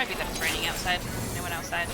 Might be that it's raining outside. No one outside.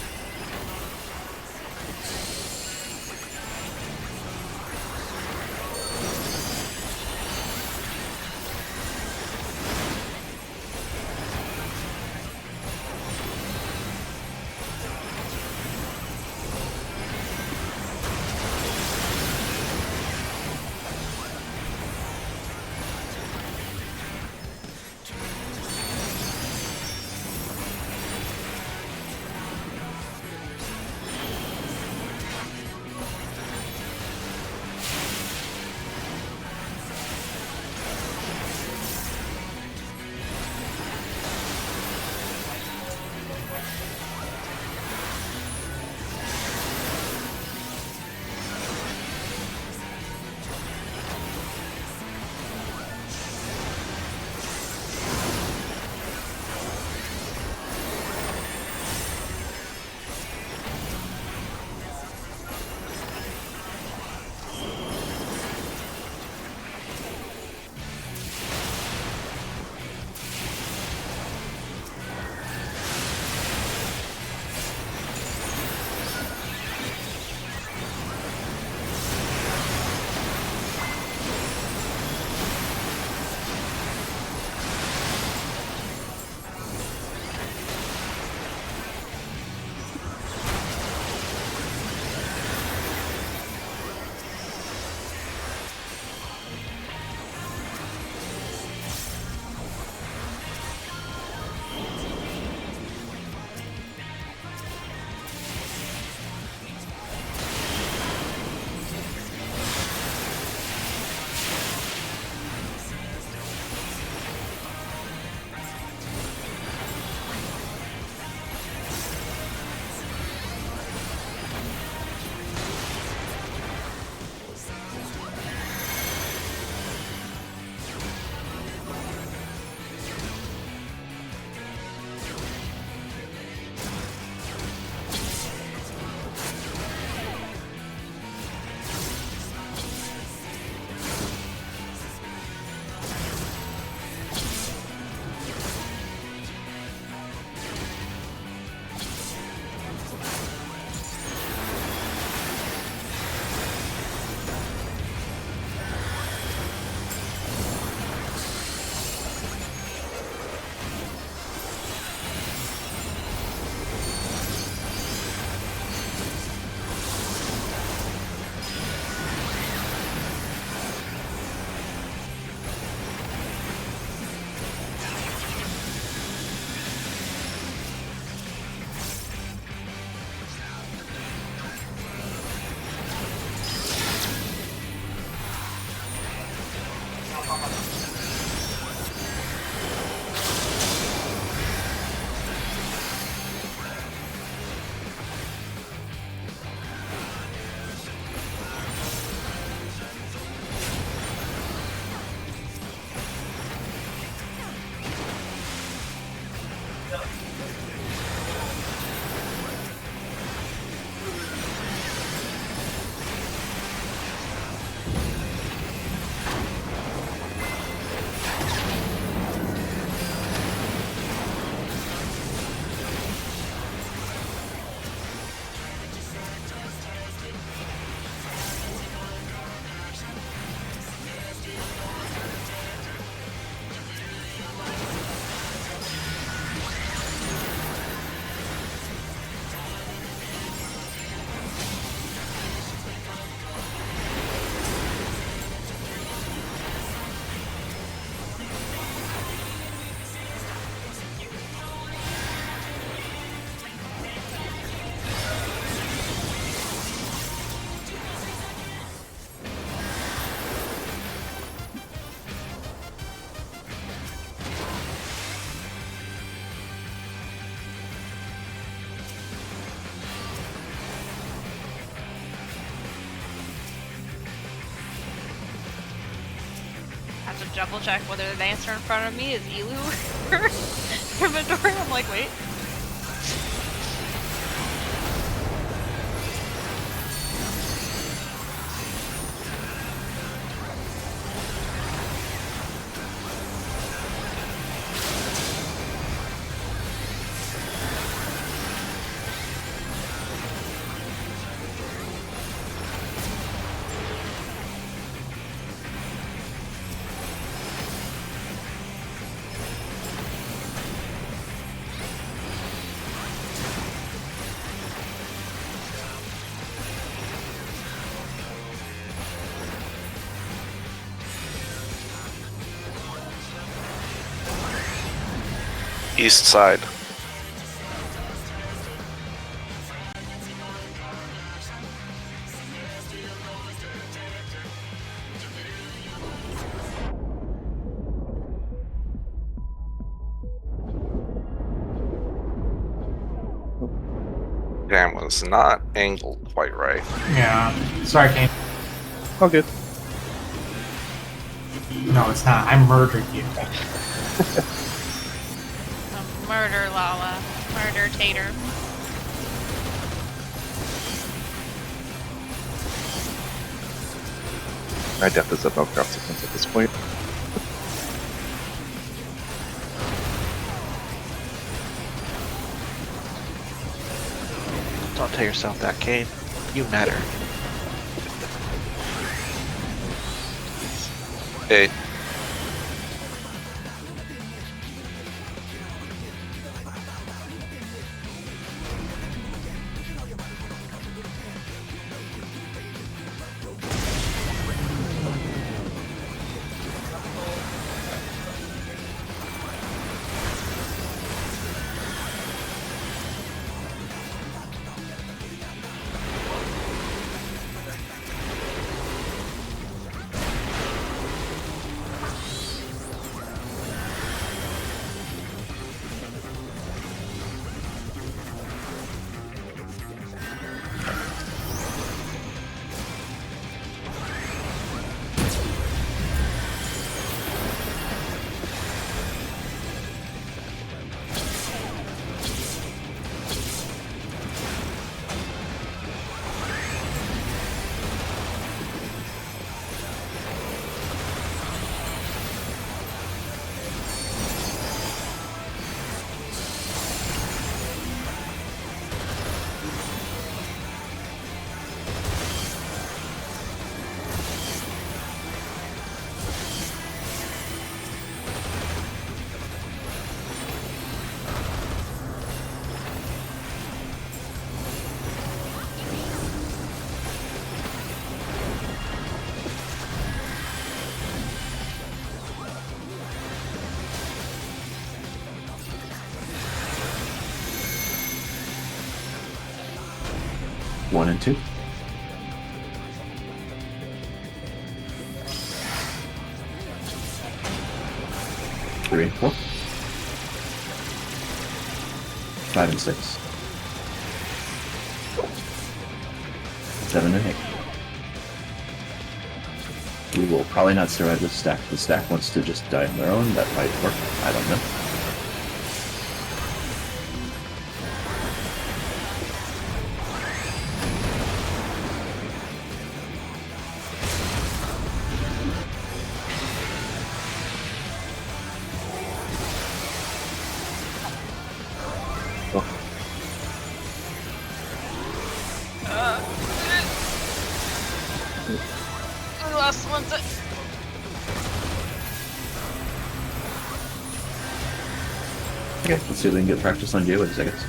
Have to double check whether the dancer in front of me is Elu or Midori. I'm like, wait. East side. Damn, was not angled quite right. Yeah. Sorry, Kane. Oh, good. No, it's not. I murdered you. Murder Lala. Murder Tater. My death is of no consequence at this point. Don't tell yourself that, Kane. You matter. Hey, One and two. Three and four. Five and six. Seven and eight. We will probably not survive this stack. The stack wants to just die on their own. That might work. I don't know. We lost one. Okay, let's see if we can get practice on Jay with seconds.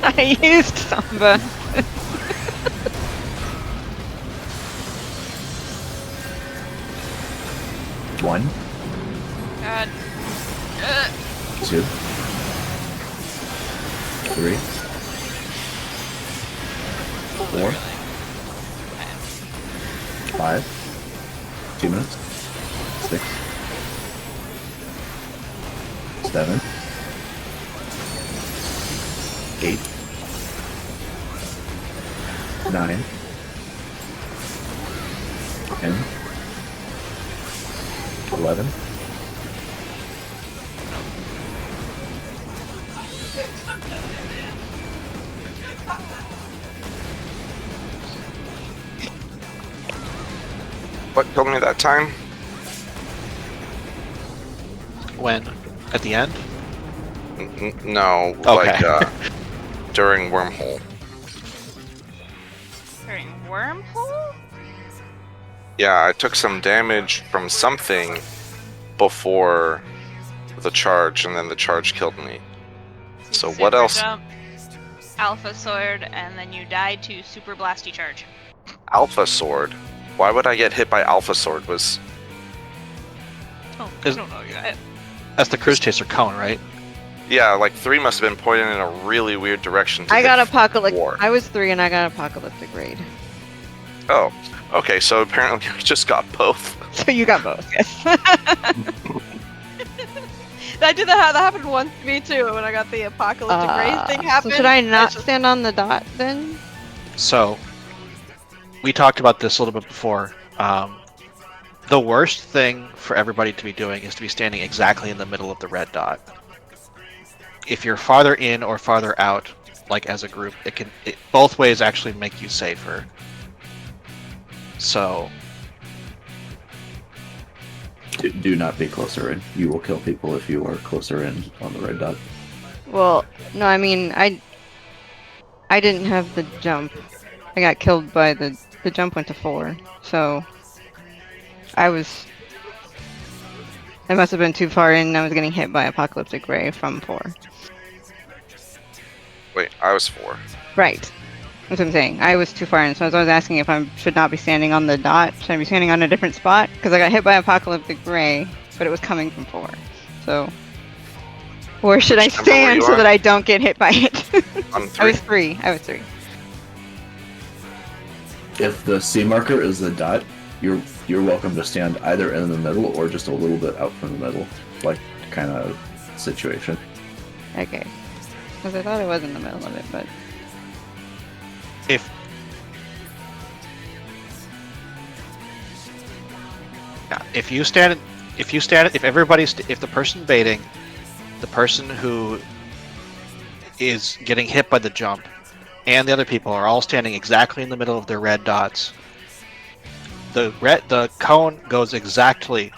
I used Samba. One, God. two, three, four, 5, 2 minutes, 6, 7, 8, 9, 10, 11, what killed me that time? When? At the end? No, Okay. like during wormhole. During wormhole? Yeah, I took some damage from something before the charge, and then the charge killed me. So what Super else? Jump, Alpha Sword, and then you died to Super Blasty Charge. Alpha Sword? Why would I get hit by Alpha Sword? Was Oh, I Is- don't know. That's the cruise chaser cone, right? Yeah, like 3 must have been pointing in a really weird direction. I got hit apocalyptic. 4. I was 3 and I got apocalyptic raid. Oh, okay. So apparently we just got both. So you got both, yes. I did that. That happened once to me too when I got the apocalyptic raid thing happened. So should I not just- stand on the dot then? So, we talked about this a little bit before. The worst thing for everybody to be doing is to be standing exactly in the middle of the red dot. If you're farther in or farther out, like as a group, both ways actually make you safer. So, Do not be closer in. You will kill people if you are closer in on the red dot. Well, no, I mean, I didn't have the jump. I got killed by the jump went to 4, so I must have been too far in and I was getting hit by apocalyptic ray from 4. Wait, I was 4. Right. That's what I'm saying. I was too far in, so I was asking if I should not be standing on the dot. Should I be standing on a different spot? Because I got hit by apocalyptic ray, but it was coming from 4. So, where should I Which number were stand you so on? that I don't get hit by it? On I 3. was 3. I was 3. If the C marker is the dot, you're welcome to stand either in the middle or just a little bit out from the middle, like kind of situation. Okay. Because I thought it was in the middle of it, but if the person baiting, the person who is getting hit by the jump, and the other people are all standing exactly in the middle of their red dots, the cone goes exactly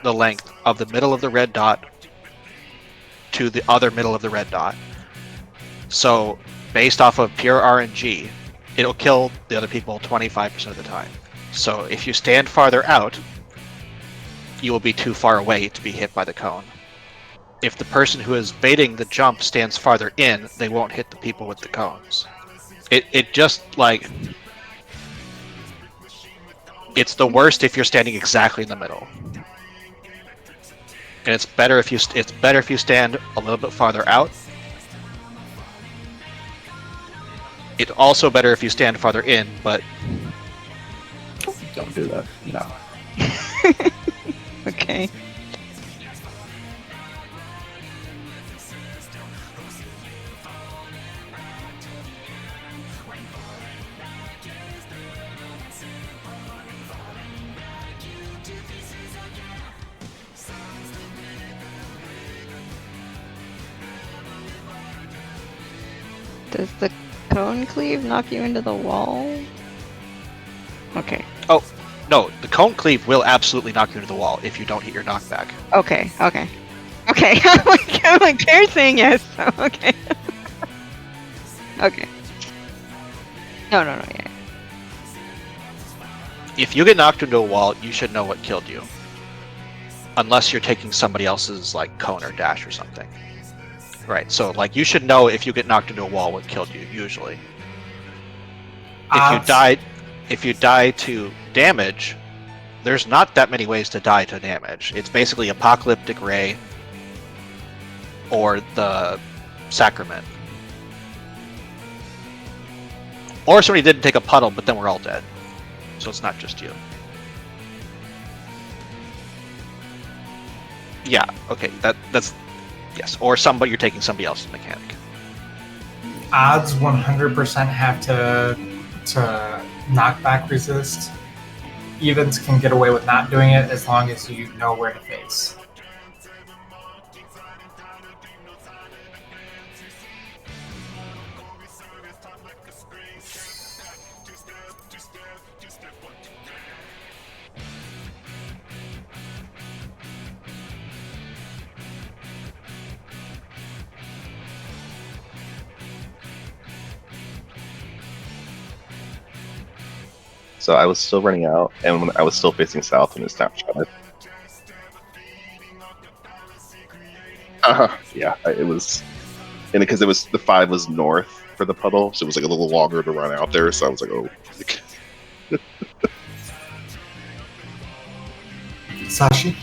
the length of the middle of the red dot to the other middle of the red dot. So, based off of pure RNG, it'll kill the other people 25% of the time. So, if you stand farther out, you will be too far away to be hit by the cone. If the person who is baiting the jump stands farther in, they won't hit the people with the cones. It just, like... It's the worst if you're standing exactly in the middle. And it's better if you stand a little bit farther out. It's also better if you stand farther in, but Don't do that. No. okay. Does the cone cleave knock you into the wall? Okay. no, the cone cleave will absolutely knock you into the wall if you don't hit your knockback. Okay. Okay. Okay. I'm like, Karen's saying yes. So, okay. Okay. No. Yeah. If you get knocked into a wall, you should know what killed you. Unless you're taking somebody else's, like, cone or dash or something. Right, so, like, you should know if you get knocked into a wall what killed you, usually. If you die to damage, there's not that many ways to die to damage. It's basically Apocalyptic Ray or the Sacrament. Or somebody didn't take a puddle, but then we're all dead. So it's not just you. Yeah, okay, that's... Yes, or you're taking somebody else's mechanic. Odds 100% have to knockback resist. Evens can get away with not doing it as long as you know where to face. So I was still running out, and when I was still facing south when it snapshotted. Yeah, it was, and because the 5 was north for the puddle, so it was like a little longer to run out there. So I was like, oh. Sashi?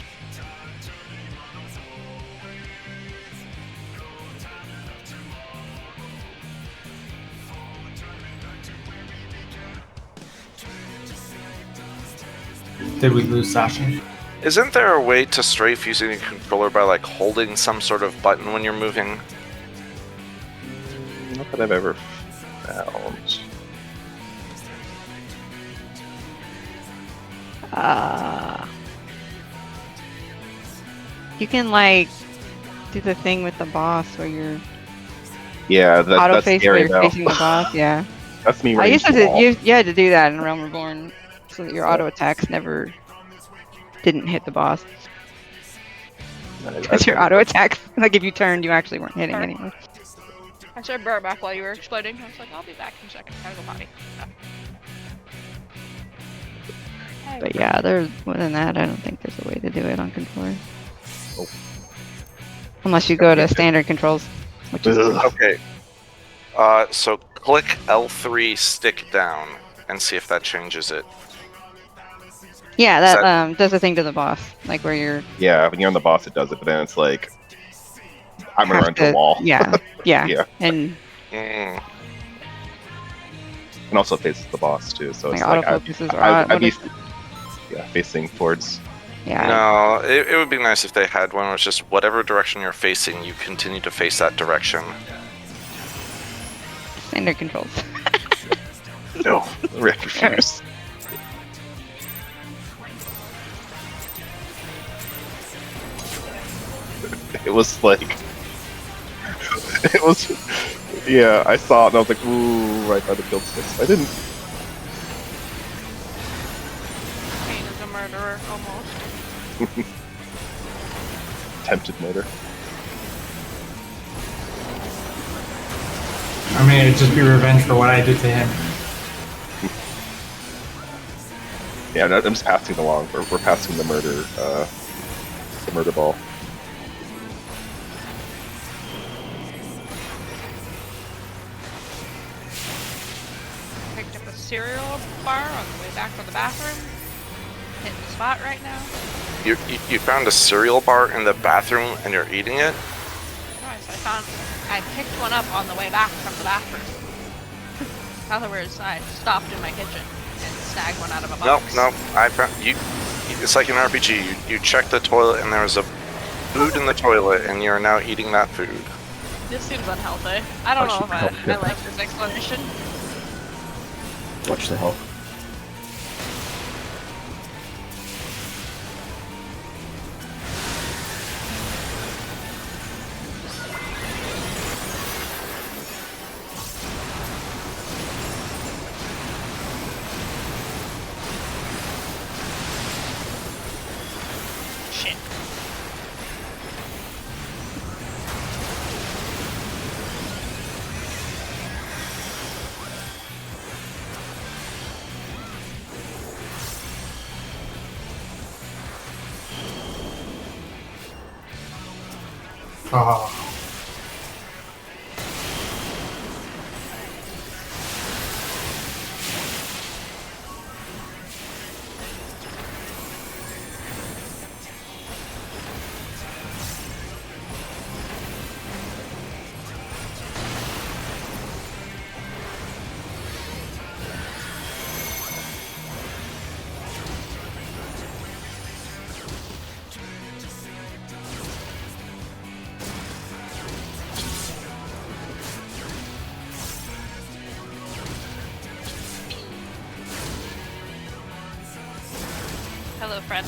Did we lose Sasha? Isn't there a way to strafe using a controller by like holding some sort of button when you're moving? Not that I've ever found. You can like do the thing with the boss where you're Yeah, auto that's face where scary you're now. facing the boss. Yeah, That's me I running used to to. the wall. You had to do that in Realm Reborn, so that your auto attacks never didn't hit the boss. Because your auto attacks, like if you turned, you actually weren't hitting Sorry. anyway. I said bear back while you were exploding. I was like, I'll be back in a second. Gotta go potty. Hey. But yeah, there's more than that. I don't think there's a way to do it on controller. Oh. Unless you go to standard controls, which is Ugh. Okay. So click L3 stick down and see if that changes it. yeah, Is that does a thing to the boss, like where you're Yeah, when you're on the boss, it does it, but then it's like I'm gonna have run into a wall. Yeah, yeah, Yeah. and Mm. And also faces the boss too, so like it's like autofocuses or I'd be facing towards. yeah. No, it would be nice if they had one where it's just whatever direction you're facing, you continue to face that direction. Standard controls. No, refuse. It was like, it was, yeah. I saw it and I was like, ooh, right by the kill sticks. I didn't. Kane is a murderer, almost. Attempted murder. I mean, it'd just be revenge for what I did to him. Yeah, no, I'm just passing along. We're passing the murder ball. Picked up a cereal bar on the way back from the bathroom. Hitting the spot right now. You found a cereal bar in the bathroom and you're eating it? Nice. I picked one up on the way back from the bathroom. In other words, I stopped in my kitchen and snagged one out of a box. No. I found you. It's like an RPG. You check the toilet and there's a food in the toilet, and you're now eating that food. This seems unhealthy. I don't know if I like this explanation. Watch the health. Shit. Oh. Hello, friend.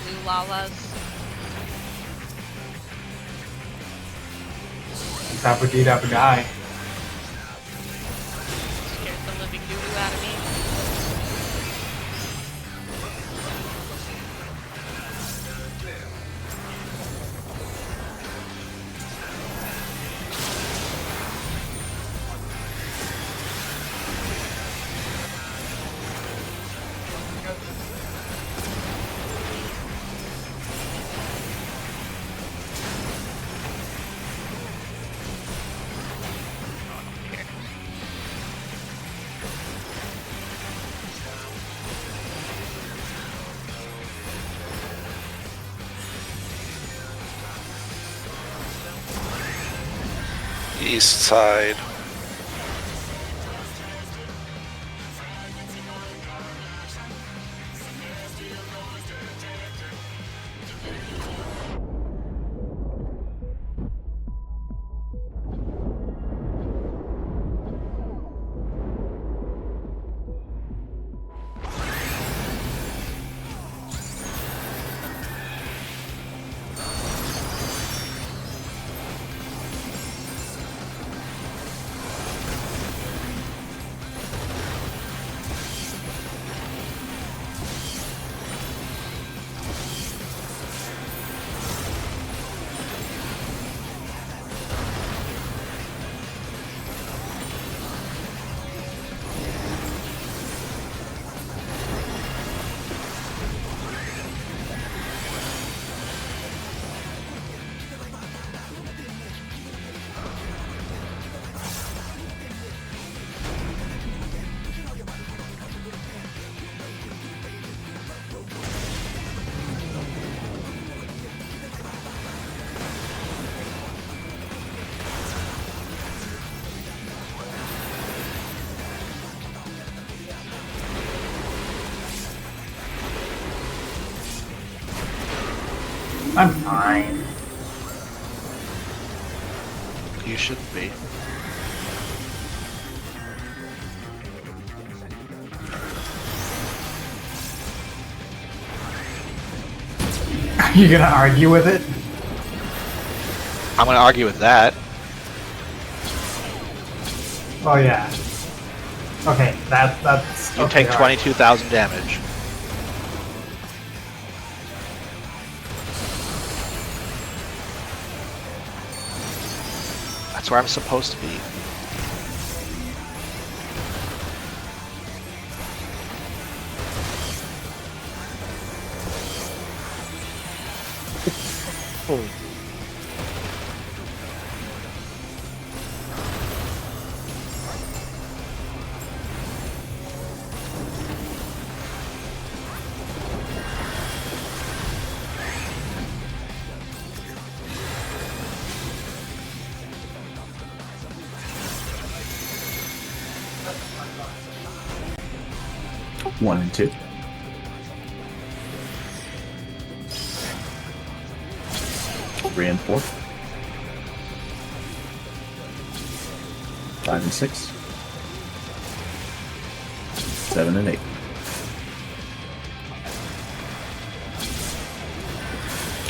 blue lalas. Dabba dee dabba die. Scared the living doo-doo out of me. East side. I'm fine. You should be. Are you gonna argue with it? I'm gonna argue with that. Oh yeah. Okay, that's. You okay, take all right. 22,000 damage. That's where I'm supposed to be. One and two. Three and four. 5 and 6. 7 and 8.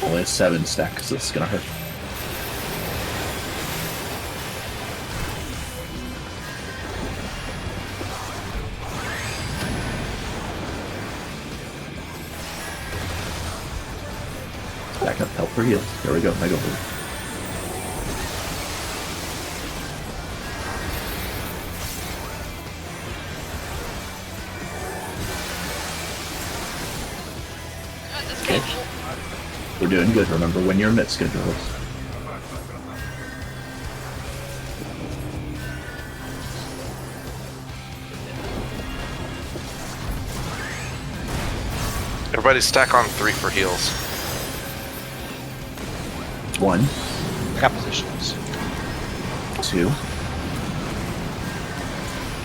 Only a 7 stack, so it's gonna hurt. Back up, help for heals. There we go, I go for it. Okay. We're doing good, remember, when your mid schedules. Everybody stack on 3 for heals. 1, I got positions. 2,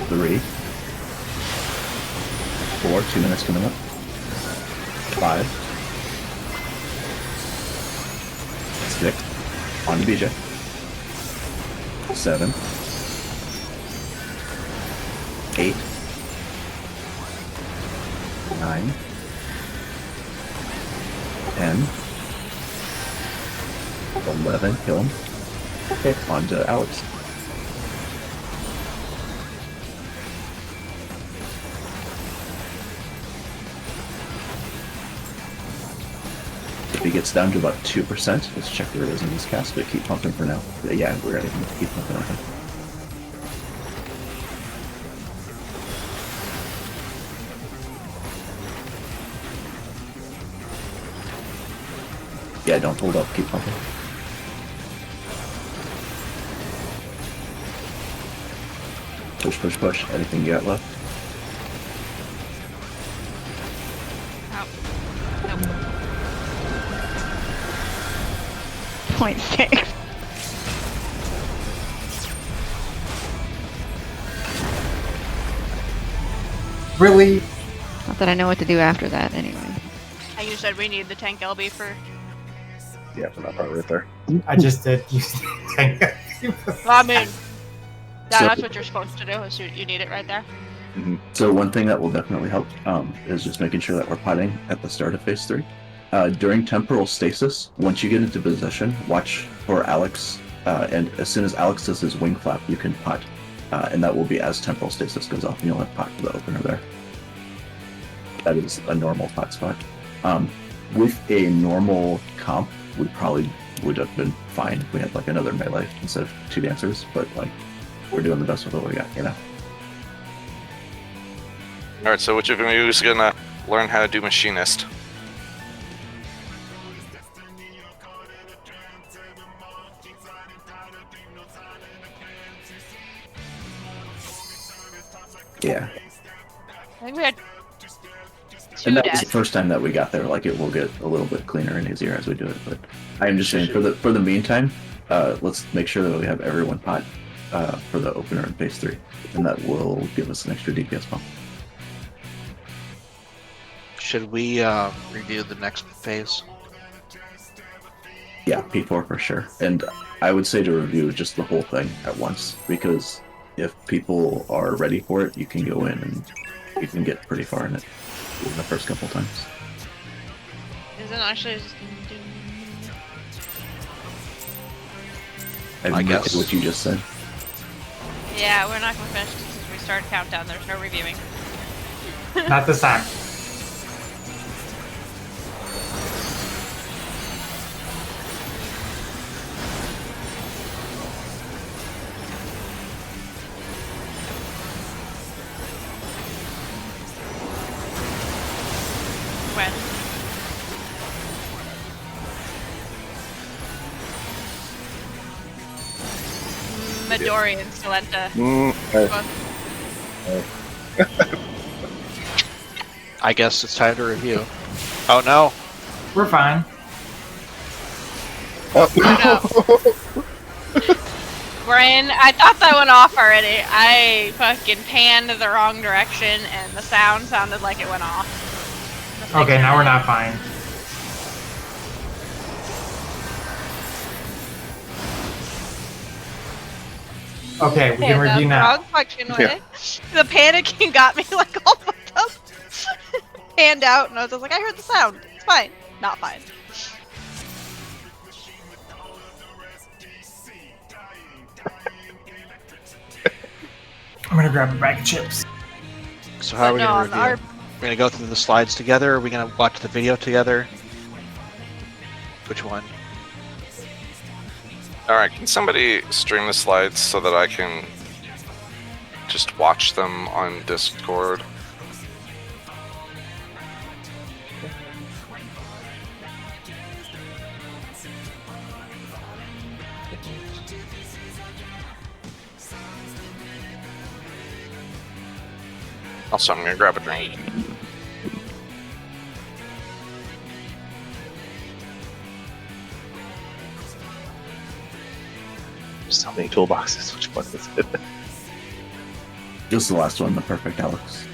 3, 4, 2 minutes coming up. 5, 6, on to BJ. 7, 8, 9, 10. 11, kill him. Okay, on to Alex. If he gets down to about 2%, let's check where it is in this cast, but keep pumping for now. Yeah, we're ready to keep pumping on him. Yeah, don't hold up, keep pumping. Push, push, push. Anything you got left? Oh. Nope. 0.6. Really? Not that I know what to do after that, anyway. And you said we need the tank LB for. Yeah, for that part right there. I just did use the tank. Well, I mean, yeah, So- that's what you're supposed to do. Is you need it right there. So one thing that will definitely help is just making sure that we're potting at the start of phase 3. During temporal stasis, once you get into position, watch for Alex, and as soon as Alex does his wing flap, you can pot, and that will be as temporal stasis goes off, and you'll have pot for the opener there. That is a normal pot spot. With a normal comp, we probably would have been fine if we had like another melee instead of 2 dancers, but like we're doing the best with what we got, you know. All right, so which of you is gonna learn how to do machinist? Yeah. I think we had two And that was the deaths. first time that we got there. Like it will get a little bit cleaner and easier as we do it. But I am just saying for the meantime, let's make sure that we have everyone pot for the opener in phase 3, and that will give us an extra DPS bump. Should we review the next phase? Yeah, P4 for sure. And I would say to review just the whole thing at once, because if people are ready for it, you can go in and you can get pretty far in it in the first couple times. Isn't actually just I I guess. what you just said. Yeah, we're not gonna finish since we started countdown. There's no reviewing. Not this time. When? Midori and Salenta. I guess it's time to review. Oh no! We're fine. Brian, I thought that went off already. I fucking panned the wrong direction and the sound sounded like it went off. Okay, now we're not fine. Okay, we can review now. Wrong fucking way. The panicking got me like all fucked up. Panned out and I was just like, I heard the sound. It's fine. Not fine. I'm gonna grab a bag of chips. So how are we But no, gonna on review? our- We're gonna go through the slides together. Are we gonna watch the video together? Which one? All right, can somebody stream the slides so that I can just watch them on Discord? Also, I'm gonna grab a drink. So many toolboxes. Which one is it? Just the last one, the perfect Alex.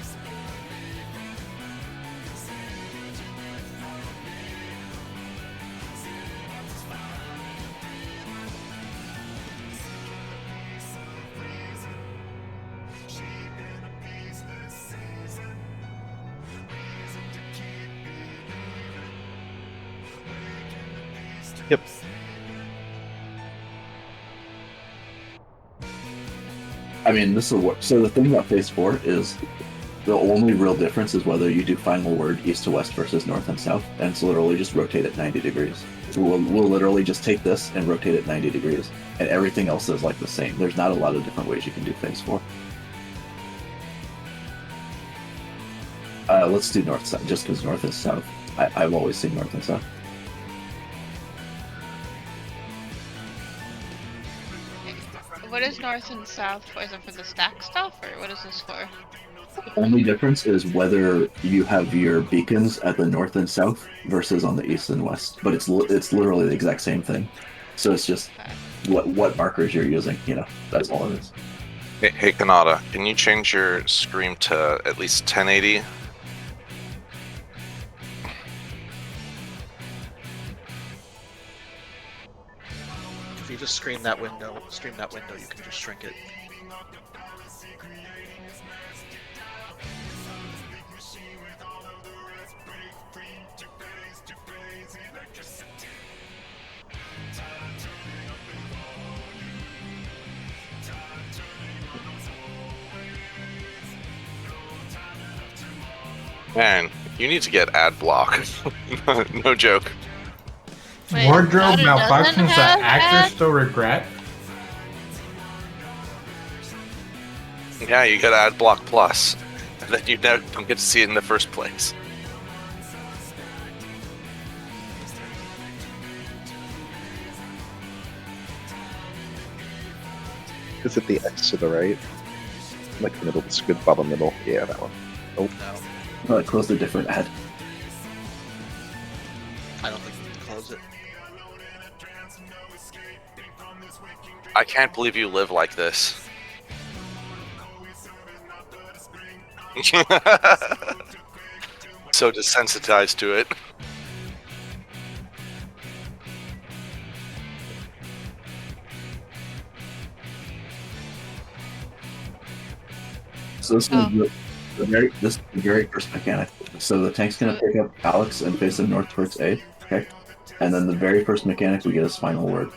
Yep. I mean, this will work. So the thing about phase 4 is the only real difference is whether you do final word east to west versus north and south, and it's literally just rotate it 90 degrees. So we'll literally just take this and rotate it 90 degrees, and everything else is like the same. There's not a lot of different ways you can do phase 4. Let's do north south, just because north is south. I've always seen north and south. What is north and south for? Is it for the stack stuff, or what is this for? The only difference is whether you have your beacons at the north and south versus on the east and west. But it's literally the exact same thing. So it's just what markers you're using. You know, that's all it is. Hey, Kanata, can you change your screen to at least 1080? If you just stream that window, you can just shrink it. Man, you need to get ad block. No joke. Wait, Wardrobe Nada doesn't malfunctions that have actors ad? still regret. Yeah, you get ad block plus. And then you don't get to see it in the first place. Is it the X to the right? Like the middle, it's good bottom middle. Yeah, that one. No, Close a different ad. I don't think we can close it. I can't believe you live like this. So desensitized to it. So this is the very first mechanic. So the tank's gonna pick up Alex and face him north towards A. Okay, and then the very first mechanic we get is final word.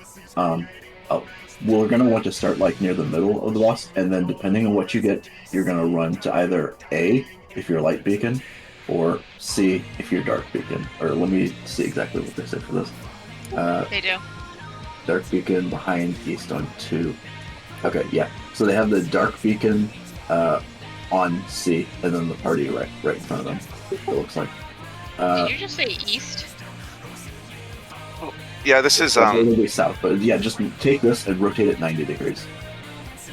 We're gonna want to start like near the middle of the boss, and then depending on what you get, you're gonna run to either A if you're light beacon, or C if you're dark beacon. Or let me see exactly what they said for this. They do. Dark beacon behind east on 2. Okay, yeah. So they have the dark beacon on C, and then the party right in front of them. It looks like. Did you just say east? Yeah, this is It'll be south, but yeah, just take this and rotate it 90 degrees.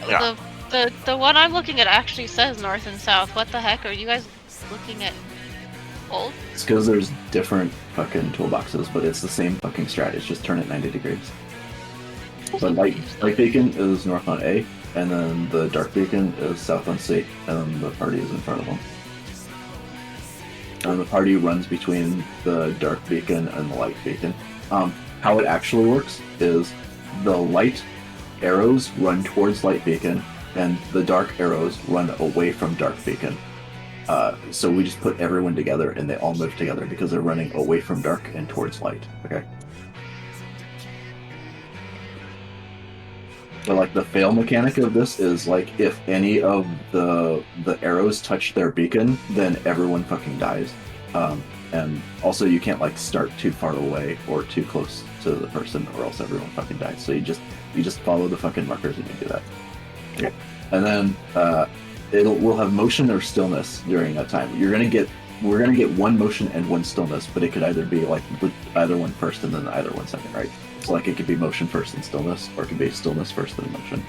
Yeah. The one I'm looking at actually says north and south. What the heck are you guys looking at? Both? It's because there's different fucking toolboxes, but it's the same fucking strat. It's just turn it 90 degrees. But light beacon is north on A, and then the dark beacon is south on C, and then the party is in front of them. And the party runs between the dark beacon and the light beacon. How it actually works is the light arrows run towards light beacon, and the dark arrows run away from dark beacon. So we just put everyone together, and they all move together because they're running away from dark and towards light. Okay. But like the fail mechanic of this is like if any of the arrows touch their beacon, then everyone fucking dies. And also you can't like start too far away or too close to the person, or else everyone fucking dies. So you just follow the fucking markers and you do that. Okay. And then we'll have motion or stillness during that time. We're gonna get one motion and one stillness, but it could either be like either one first and then either one second, right? So like it could be motion first and stillness, or it could be stillness first and motion.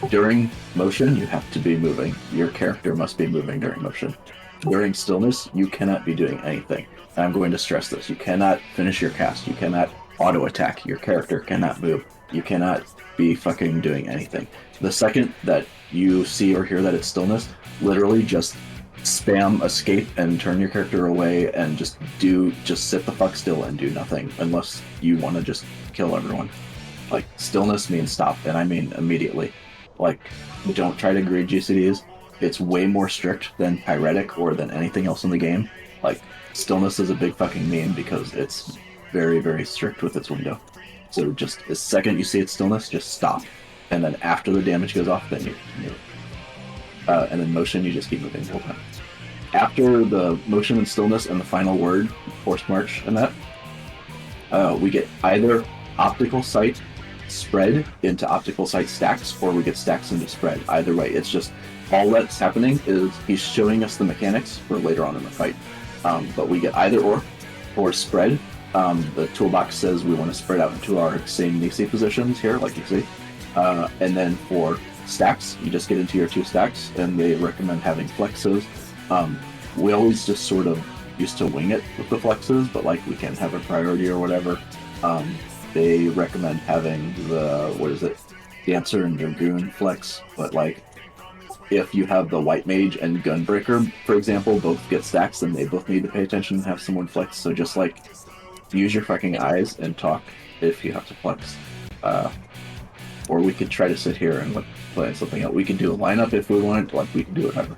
During motion, you have to be moving. Your character must be moving during motion. During stillness, you cannot be doing anything. And I'm going to stress this. You cannot finish your cast. You cannot auto-attack. Your character cannot move. You cannot be fucking doing anything. The second that you see or hear that it's stillness, literally just spam escape and turn your character away and just sit the fuck still and do nothing unless you want to just kill everyone. Like, stillness means stop, and I mean immediately. Like, don't try to greed GCDs. It's way more strict than Pyretic or than anything else in the game. Like, stillness is a big fucking meme because it's very, very strict with its window. So just the second you see its stillness, just stop. And then after the damage goes off, then you continue. And then motion, you just keep moving the whole time. After the motion and stillness and the final word, forced march and that, we get either optical sight spread into optical sight stacks, or we get stacks into spread. Either way, it's just all that's happening is he's showing us the mechanics for later on in the fight. But we get either or. For spread, the toolbox says we want to spread out into our same Nisi positions here, like you see. And then for stacks, you just get into your 2 stacks, and they recommend having flexes. We always just sort of used to wing it with the flexes, but like we can have a priority or whatever. They recommend having the, Dancer and Dragoon flex, but like if you have the White Mage and Gunbreaker, for example, both get stacks, then they both need to pay attention and have someone flex. So just like use your fucking eyes and talk if you have to flex. Or we could try to sit here and plan something out. We can do a lineup if we want, like we can do whatever.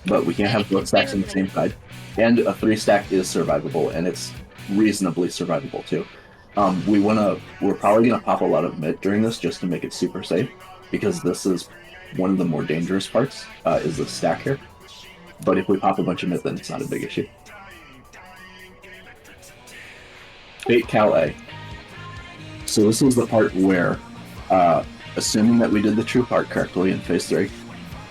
But we can't have both stacks on the same side. And a 3-stack is survivable, and it's reasonably survivable too. We're probably gonna pop a lot of mitt during this just to make it super safe, because this is one of the more dangerous parts, is the stack here. But if we pop a bunch of mitt, then it's not a big issue. Fate Cal A. So this is the part where, assuming that we did the true part correctly in phase 3,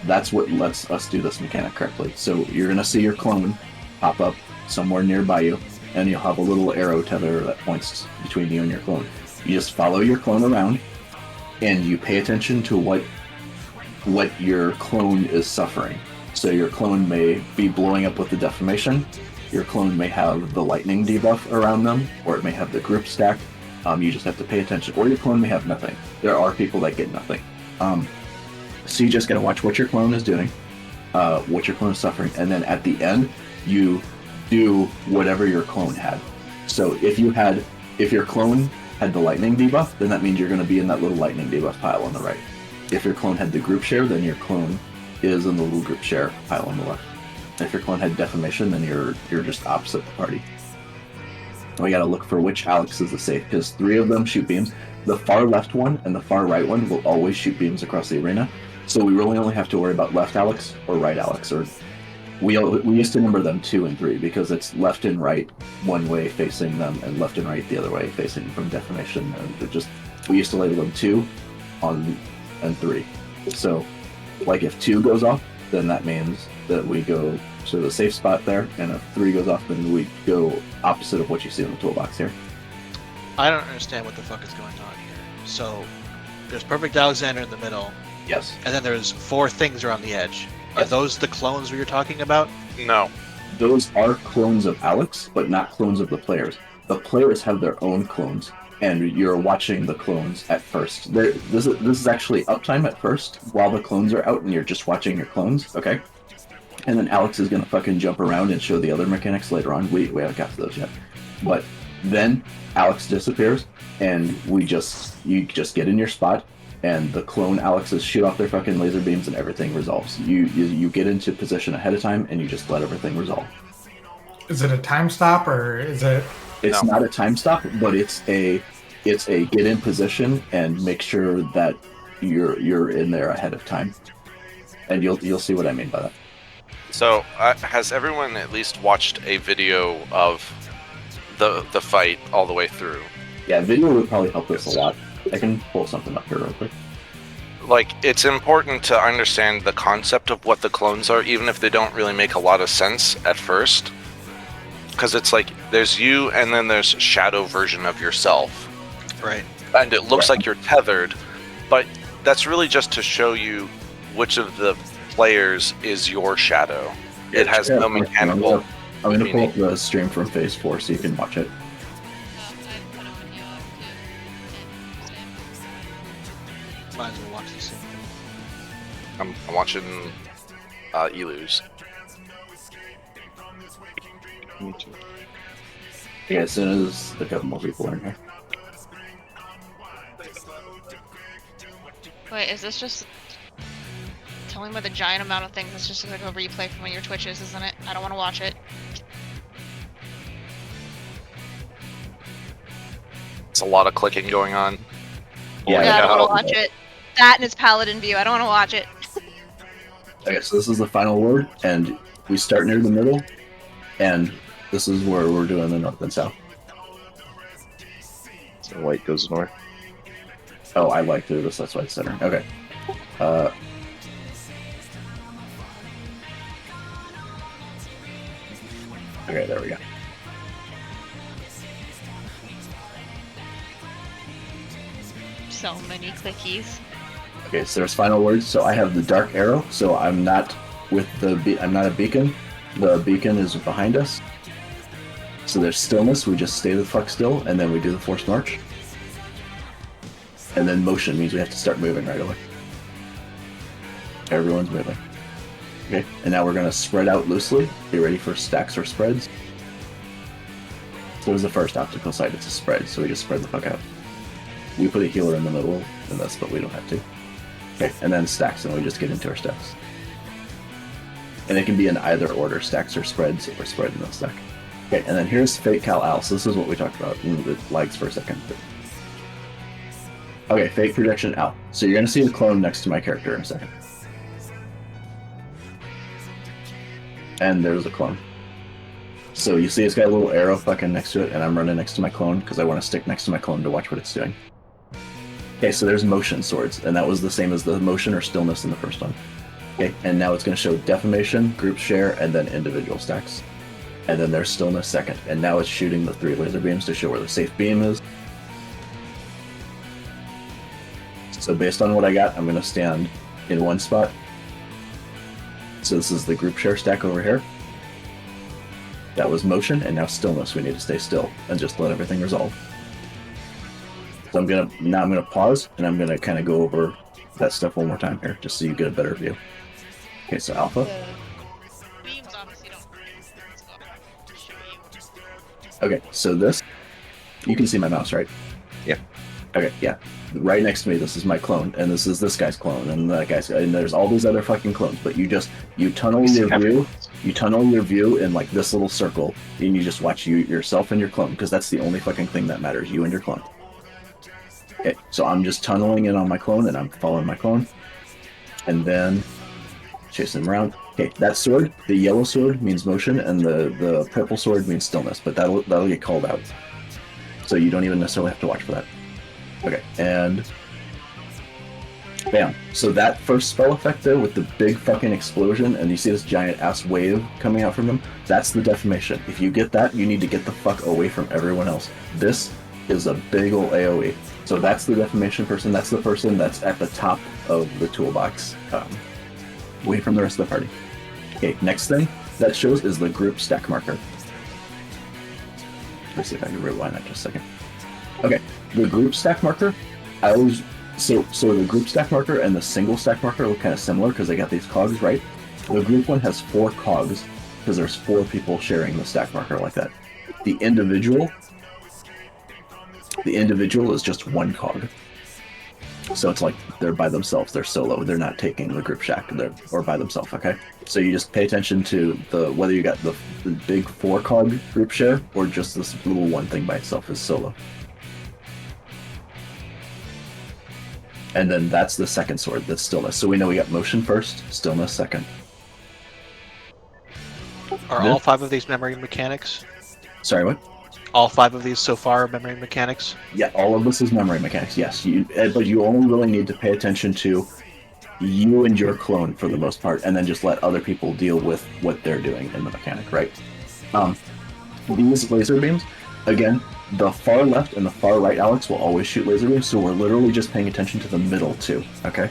that's what lets us do this mechanic correctly. So you're gonna see your clone pop up somewhere nearby you, and you'll have a little arrow tether that points between you and your clone. You just follow your clone around, and you pay attention to what your clone is suffering. So your clone may be blowing up with the deformation, your clone may have the lightning debuff around them, or it may have the group stack. You just have to pay attention. Or your clone may have nothing. There are people that get nothing. So you just gotta watch what your clone is doing, what your clone is suffering, and then at the end, you do whatever your clone had. So if your clone had the lightning debuff, then that means you're gonna be in that little lightning debuff pile on the right. If your clone had the group share, then your clone is in the little group share pile on the left. If your clone had defamation, then you're just opposite the party. We gotta look for which Alex is the safe, because 3 of them shoot beams. The far left one and the far right one will always shoot beams across the arena, so we really only have to worry about left Alex or right Alex. Or we used to number them 2 and 3 because it's left and right one way facing them, and left and right the other way facing from defamation. And we used to label them 2 and 3. So, like if 2 goes off, then that means that we go to the safe spot there, and if 3 goes off, then we go opposite of what you see in the toolbox here. I don't understand what the fuck is going on here. So, there's Perfect Alexander in the middle, Yes. and then there's 4 things around the edge. Are those the clones we were talking about? No. Those are clones of Alex, but not clones of the players. The players have their own clones, and you're watching the clones at first. This is actually uptime at first, while the clones are out, and you're just watching your clones, okay? And then Alex is gonna fucking jump around and show the other mechanics later on. We haven't got to those yet. But then Alex disappears, and you just get in your spot, and the clone Alexes shoot off their fucking laser beams, and everything resolves. You get into position ahead of time, and you just let everything resolve. Is it a time stop, or is it? It's not a time stop, but it's a get in position and make sure that you're in there ahead of time, and you'll see what I mean by that. So, has everyone at least watched a video of the fight all the way through? Yeah, video would probably help us a lot. I can pull something up here real quick. Like, it's important to understand the concept of what the clones are, even if they don't really make a lot of sense at first. Because it's like, there's you, and then there's a shadow version of yourself. Right. And it looks like you're tethered, but that's really just to show you which of the players is your shadow. It has no mechanical. I'm gonna pull up the stream from phase 4 so you can watch it. Might as well watch the same thing. I'm watching Elu's. Me too. Yeah, as soon as a couple more people are in here. Wait, is this just telling me about the giant amount of things? It's just like a replay from one of your Twitches, isn't it? I don't want to watch it. It's a lot of clicking going on. Yeah, Yeah, I don't no. want to watch it. That and its paladin view. I don't want to watch it. Okay, so this is the final word, and we start near the middle, and this is where we're doing the north and south. So white goes north. Oh, I like to do this, that's why it's center. Okay. Okay, there we go. So many clickies. Okay, so there's final words. So I have the dark arrow, so I'm not with I'm not a beacon. The beacon is behind us. So there's stillness, we just stay the fuck still, and then we do the forced march. And then motion means we have to start moving right away. Everyone's moving. Okay, and now we're gonna spread out loosely. Be ready for stacks or spreads. So it was the first optical site, it's a spread, so we just spread the fuck out. We put a healer in the middle in this, but we don't have to. Okay, and then stacks, and we just get into our stacks. And it can be in either order, stacks or spreads, or spread and then stack. Okay, and then here's Fate Cal Al. So this is what we talked about. It lags for a second. Okay, Fate Projection Al. So you're gonna see the clone next to my character in a second. And there's a clone. So you see it's got a little arrow fucking next to it, and I'm running next to my clone because I want to stick next to my clone to watch what it's doing. Okay, so there's motion swords, and that was the same as the motion or stillness in the first one. Okay, and now it's going to show defamation, group share, and then individual stacks. And then there's stillness second, and now it's shooting the 3 laser beams to show where the safe beam is. So based on what I got, I'm going to stand in one spot. So this is the group share stack over here. That was motion, and now stillness. We need to stay still and just let everything resolve. So I'm gonna pause, and I'm gonna kind of go over that stuff one more time here, just so you get a better view. Okay, so alpha. The beams obviously don't so I'll just show you. Okay, so this, you can see my mouse, right? Yeah. Okay, yeah. Right next to me, this is my clone, and this is this guy's clone, and that guy's, and there's all these other fucking clones, but you tunnel your view. You tunnel your view in like this little circle, and you just watch yourself and your clone, because that's the only fucking thing that matters, you and your clone. Okay, so I'm just tunneling in on my clone, and I'm following my clone, and then chasing him around. Okay, that sword, the yellow sword means motion, and the purple sword means stillness, but that'll get called out, so you don't even necessarily have to watch for that. Okay, and bam. So that first spell effect there with the big fucking explosion, and you see this giant ass wave coming out from him, that's the defamation. If you get that, you need to get the fuck away from everyone else. This is a big ol' AoE. So that's the defamation person, that's the person that's at the top of the toolbox, away from the rest of the party. Okay, next thing that shows is the group stack marker. Let's see if I can rewind that just a second. Okay, the group stack marker, I always... So the group stack marker and the single stack marker look kind of similar because they got these cogs, right? The group one has 4 cogs because there's 4 people sharing the stack marker like that. The individual is just 1 cog. So it's like they're by themselves, they're solo, they're not taking the group stack, or by themselves, okay? So you just pay attention to whether you got the big 4 cog group share or just this little one thing by itself is solo. And then that's the second sword, that's stillness. So we know we got motion first, stillness second. Are all 5 of these memory mechanics? Sorry, what? All 5 of these so far are memory mechanics? Yeah, all of this is memory mechanics, yes. But you only really need to pay attention to you and your clone for the most part, and then just let other people deal with what they're doing in the mechanic, right? These laser beams, again, the far left and the far right Alex will always shoot laser beams, so we're literally just paying attention to the middle too, okay?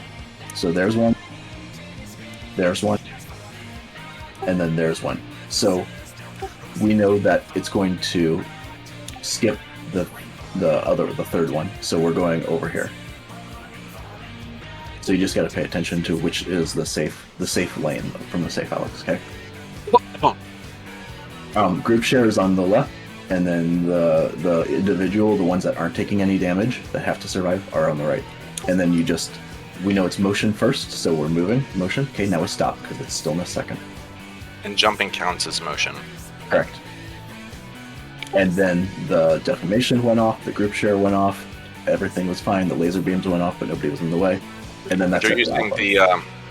So there's one, and then there's one. So we know that it's going to skip the third one, so we're going over here. So you just got to pay attention to which is the safe lane from the safe Alex, okay? Group share is on the left. And then the individual, the ones that aren't taking any damage, that have to survive, are on the right. And then we know it's motion first, so we're moving, motion. Okay, now we stop, because it's stillness second. And jumping counts as motion. Correct. And then the defamation went off, the group share went off, everything was fine, the laser beams went off, but nobody was in the way. And then that's You're it.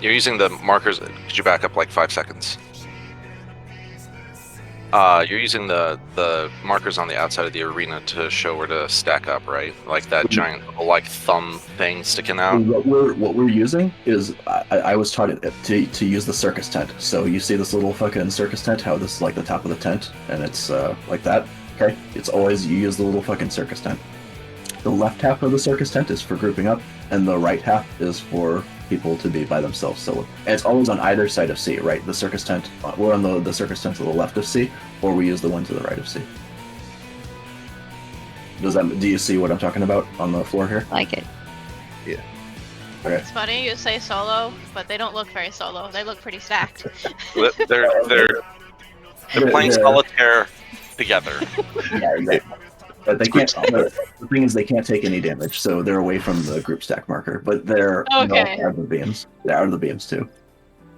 using the markers. Could you back up like 5 seconds? You're using the markers on the outside of the arena to show where to stack up, right? Like that giant little, like thumb thing sticking out. What we're using is I was taught it to use the circus tent. So you see this little fucking circus tent, how this is like the top of the tent, and it's like that. Okay, it's always you use the little fucking circus tent. The left half of the circus tent is for grouping up, and the right half is for people to be by themselves. So and it's always on either side of C, right? The circus tent, we're on the circus tent to the left of C, or we use the one to the right of C. Do you see what I'm talking about on the floor here? Like it. Okay. It's funny you say solo, but they don't look very solo. They look pretty stacked. They're playing solitaire together. Yeah, exactly. But they can't. The thing is, they can't take any damage, so they're away from the group stack marker. But they're Okay. out of the beams. They're out of the beams too.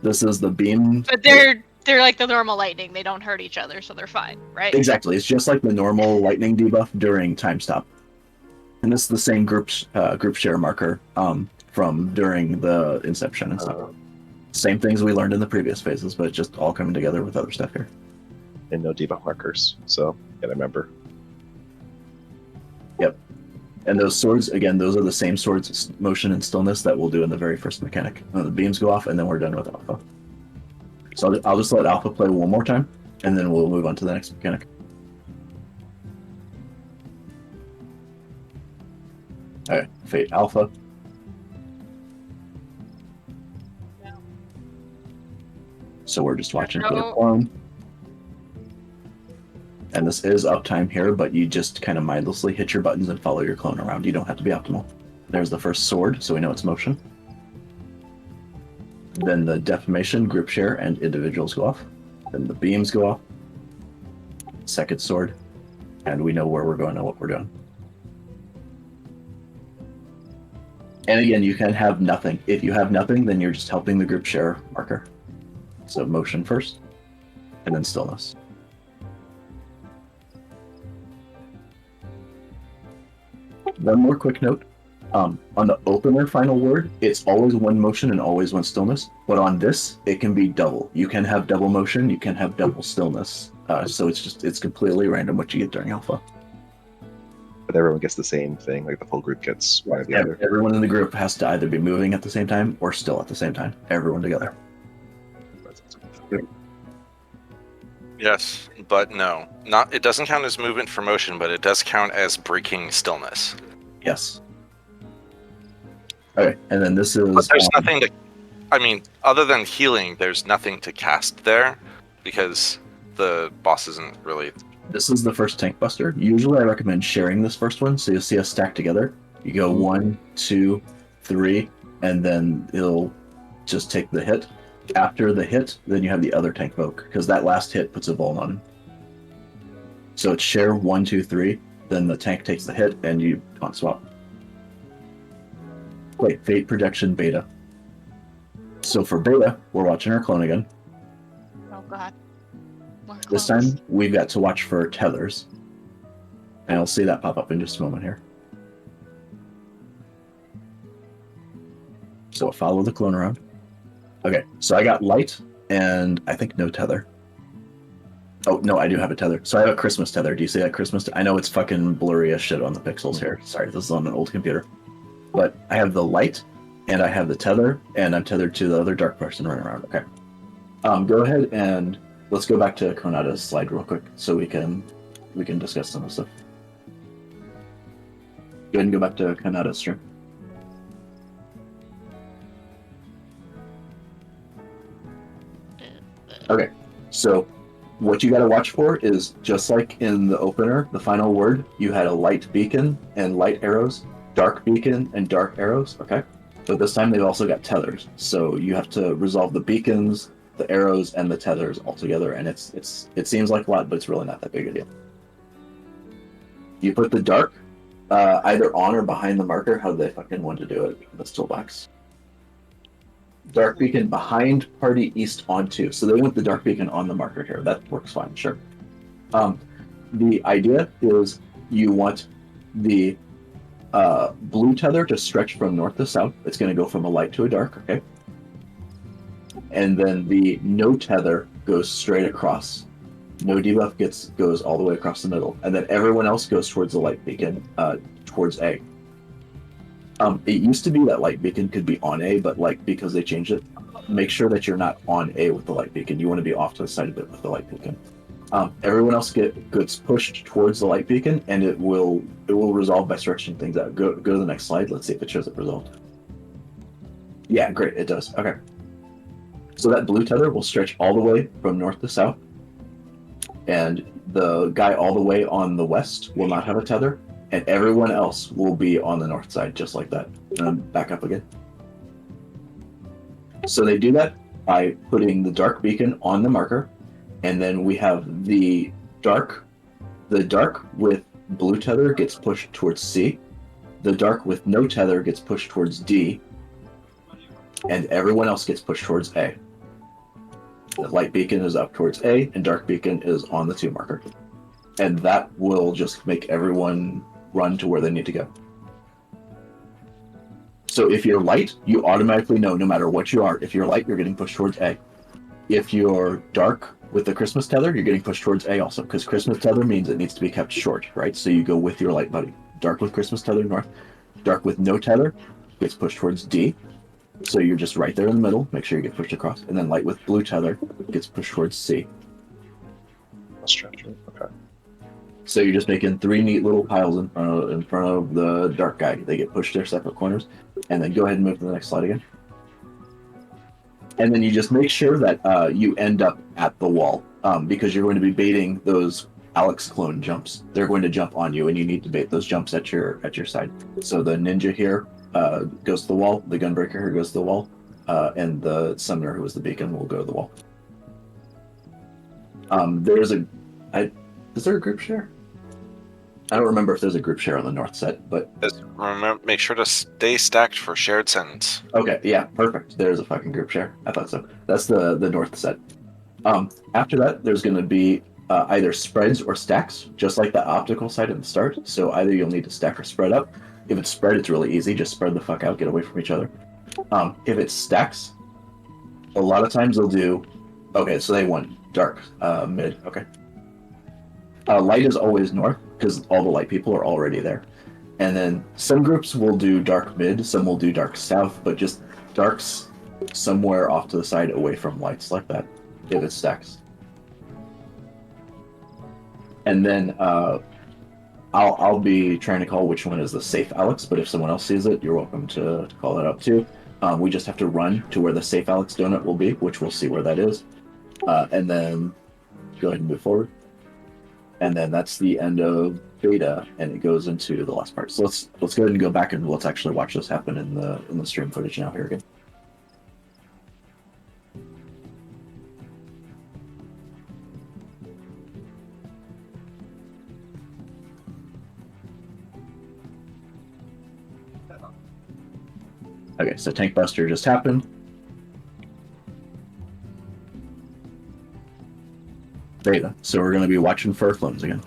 This is the beam. But they're like the normal lightning. They don't hurt each other, so they're fine, right? Exactly. It's just like the normal lightning debuff during time stop, and this is the same group share marker from during the inception and stuff. Same things we learned in the previous phases, but just all coming together with other stuff here. And no debuff markers, so gotta remember. Yep. And those swords, again, those are the same swords, motion and stillness, that we'll do in the very first mechanic. The beams go off, and then we're done with Alpha. So I'll just let Alpha play one more time, and then we'll move on to the next mechanic. Alright, Fate Alpha. So we're just watching for the clone. And this is uptime here, but you just kind of mindlessly hit your buttons and follow your clone around. You don't have to be optimal. There's the first sword, so we know it's motion. Then the defamation, group share, and individuals go off. Then the beams go off. Second sword. And we know where we're going and what we're doing. And again, you can have nothing. If you have nothing, then you're just helping the group share marker. So motion first, and then stillness. One more quick note. On the opener final word, it's always one motion and always one stillness. But on this, it can be double. You can have double motion, you can have double stillness. So it's completely random what you get during Alpha. But everyone gets the same thing, like the full group gets one or the other. Everyone in the group has to either be moving at the same time or still at the same time. Everyone together. Yes, but no. Not. It doesn't count as movement for motion, but it does count as breaking stillness. Yes. Okay, and then this is... But there's nothing to... I mean, other than healing, there's nothing to cast there, because the boss isn't really... This is the first tank buster. Usually I recommend sharing this first one, so you'll see us stacked together. You go 1, 2, 3, and then it'll just take the hit. After the hit, then you have the other tank poke, because that last hit puts a vuln on him. So it's share 1, 2, 3, then the tank takes the hit, and you taunt swap. Wait, Fate Projection Beta. So for Beta, we're watching our clone again. Oh god. More This clones. time, we've got to watch for tethers. And I'll see that pop up in just a moment here. So we'll follow the clone around. Okay, so I got light, and I think no tether. Oh, no, I do have a tether. So I have a Christmas tether. Do you see that Christmas? I know it's fucking blurry as shit on the pixels here. Sorry, this is on an old computer. But I have the light, and I have the tether, and I'm tethered to the other dark person running around. Okay. Go ahead and let's go back to Konada's slide real quick so we can discuss some of the stuff. Go ahead and go back to Konada's stream. Okay, so what you got to watch for is, just like in the opener, the final word, you had a light beacon and light arrows, dark beacon and dark arrows, okay? But this time they've also got tethers, so you have to resolve the beacons, the arrows, and the tethers all together, and it seems like a lot, but it's really not that big a deal. You put the dark either on or behind the marker, how they fucking want to do it in this toolbox. Dark beacon behind party east on 2. So they want the dark beacon on the marker here. That works fine, sure. the idea is you want the blue tether to stretch from north to south. It's going to go from a light to a dark, okay? And then the no tether goes straight across. No debuff goes all the way across the middle, and then everyone else goes towards the light beacon, towards A. It used to be that light beacon could be on A, but like because they changed it, make sure that you're not on A with the light beacon. You want to be off to the side a bit with the light beacon. Everyone else gets pushed towards the light beacon, and it will resolve by stretching things out. Go to the next slide. Let's see if it shows it resolved. Yeah, great, it does. Okay. So that blue tether will stretch all the way from north to south, and the guy all the way on the west will not have a tether, and everyone else will be on the north side, just like that. And back up again. So they do that by putting the dark beacon on the marker, and then we have the dark with blue tether gets pushed towards C, the dark with no tether gets pushed towards D, and everyone else gets pushed towards A. The light beacon is up towards A, and dark beacon is on the 2 marker. And that will just make everyone run to where they need to go. So if you're light, you automatically know, no matter what you are, if you're light, you're getting pushed towards A. If you're dark with the Christmas tether, you're getting pushed towards A also, because Christmas tether means it needs to be kept short, right? So you go with your light buddy. Dark with Christmas tether, north. Dark with no tether gets pushed towards D. So you're just right there in the middle. Make sure you get pushed across. And then light with blue tether gets pushed towards C. Okay. So you're just making 3 neat little piles in front of the dark guy. They get pushed their separate corners. And then go ahead and move to the next slide again. And then you just make sure that you end up at the wall, because you're going to be baiting those Alex clone jumps. They're going to jump on you, and you need to bait those jumps at your side. So the ninja here goes to the wall, the gunbreaker here goes to the wall, and the summoner, who is the beacon, will go to the wall. Is there a group share? I don't remember if there's a group share on the north set, but Just remember, make sure to stay stacked for shared sentence. okay, yeah, perfect. There's a fucking group share. I thought so. That's the north set. After that, there's going to be either spreads or stacks, just like the optical side at the start. So either you'll need to stack or spread up. If it's spread, it's really easy. Just spread the fuck out, get away from each other. If it's stacks, a lot of times they'll do. Okay, so they want dark, mid. Okay. Light is always north because all the light people are already there. And then some groups will do dark mid, some will do dark south, but just darks somewhere off to the side away from lights like that, if it stacks. And then I'll be trying to call which one is the safe Alex, but if someone else sees it, you're welcome to call that up too. We just have to run to where the safe Alex donut will be, which we'll see where that is. And then go ahead and move forward. And then that's the end of beta, and it goes into the last part. So let's go ahead and go back and let's actually watch this happen in the stream footage now here again. Okay, so Tank Buster just happened. Beta. So we're going to be watching fur clones again.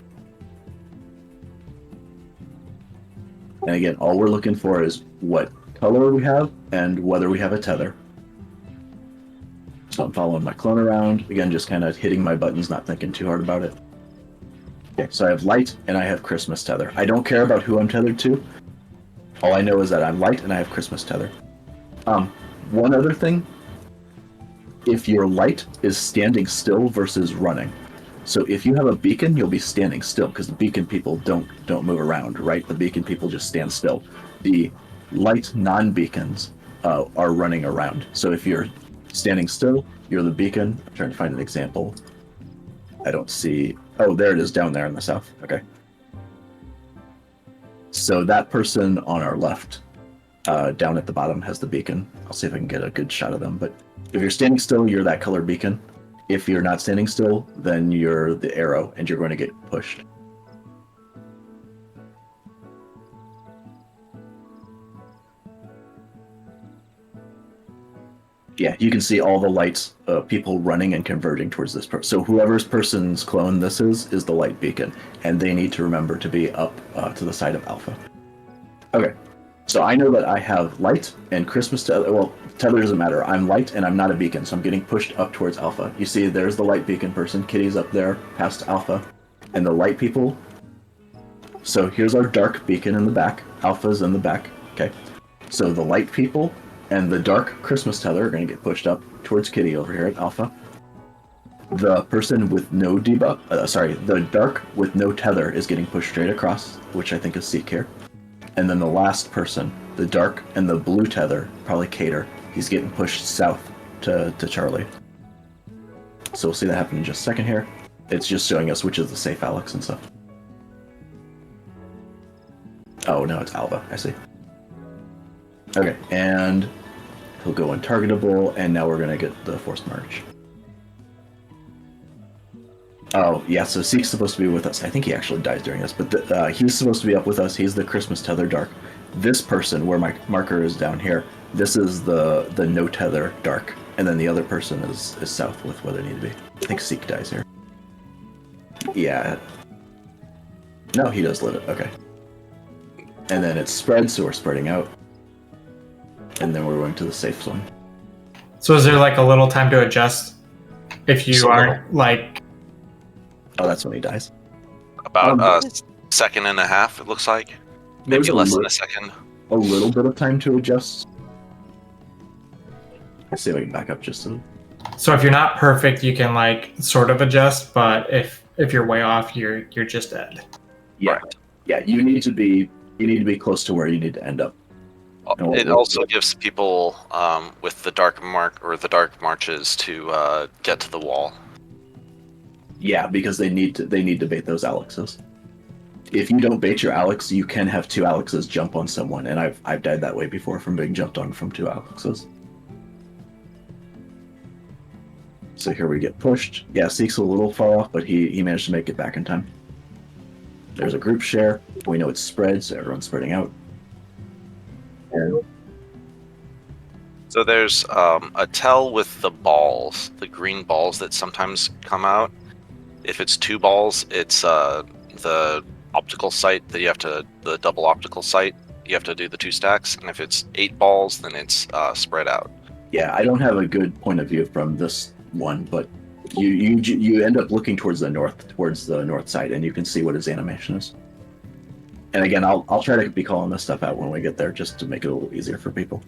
And again, all we're looking for is what color we have and whether we have a tether. So I'm following my clone around. Again, just kind of hitting my buttons, not thinking too hard about it. Okay, so I have light and I have Christmas tether. I don't care about who I'm tethered to. All I know is that I'm light and I have Christmas tether. One other thing, if your light is standing still versus running. So if you have a beacon, you'll be standing still because the beacon people don't move around, right? The beacon people just stand still. The light non-beacons are running around. So if you're standing still, you're the beacon. I'm trying to find an example. I don't see. Oh, there it is down there in the south. Okay. So that person on our left, down at the bottom, has the beacon. I'll see if I can get a good shot of them. But if you're standing still, you're that color beacon. If you're not standing still, then you're the arrow, and you're going to get pushed. Yeah, you can see all the lights, people running and converging towards this person. So whoever's person's clone this is the light beacon, and they need to remember to be up to the side of Alpha. Okay, so I know that I have light and Christmas tether. Well, tether doesn't matter. I'm light and I'm not a beacon, so I'm getting pushed up towards Alpha. You see, there's the light beacon person. Kitty's up there past Alpha, and the light people. So here's our dark beacon in the back. Alpha's in the back. Okay, so the light people and the dark Christmas tether are going to get pushed up towards Kitty over here at Alpha. The person with no debuff, the dark with no tether is getting pushed straight across, which I think is Seek here. And then the last person, the dark and the blue tether, probably Cater, he's getting pushed south to Charlie. So we'll see that happen in just a second here. It's just showing us which is the safe Alex and stuff. Oh, no, it's Alva, I see. Okay, and he'll go untargetable, and now we're gonna get the forced merge. Oh, yeah, so Seek's supposed to be with us. I think he actually dies during this, but he's supposed to be up with us. He's the Christmas Tether Dark. This person, where my marker is down here, this is the no tether Dark, and then the other person is south with where they need to be. I think Seek dies here. Yeah. No, he does live it, okay. And then it's spread, so we're spreading out. And then we're going to the safe zone. So is there like a little time to adjust if you aren't like? Oh, that's when he dies. About a second and a half, it looks like. Maybe less than a second. A little bit of time to adjust. Let's see if I can back up just a. So if you're not perfect, you can like sort of adjust, but if you're way off, you're just dead. Yeah, Right. yeah. You need to be close to where you need to end up. It also gives people with the dark mark or the dark marches to get to the wall. Yeah, because they need to bait those Alexes. If you don't bait your Alex, you can have two Alexes jump on someone, and I've died that way before from being jumped on from two Alexes. So here we get pushed. Yeah, Seek's a little far off, but he managed to make it back in time. There's a group share. We know it's spread, so everyone's spreading out. And So there's a tell with the balls, the green balls that sometimes come out. If it's 2 balls, it's the optical sight that you have to, the double optical sight. You have to do the 2 stacks, and if it's 8 balls, then it's spread out. yeah, I don't have a good point of view from this one, but you end up looking towards the north side, and you can see what his animation is. And again, I'll try to be calling this stuff out when we get there, just to make it a little easier for people.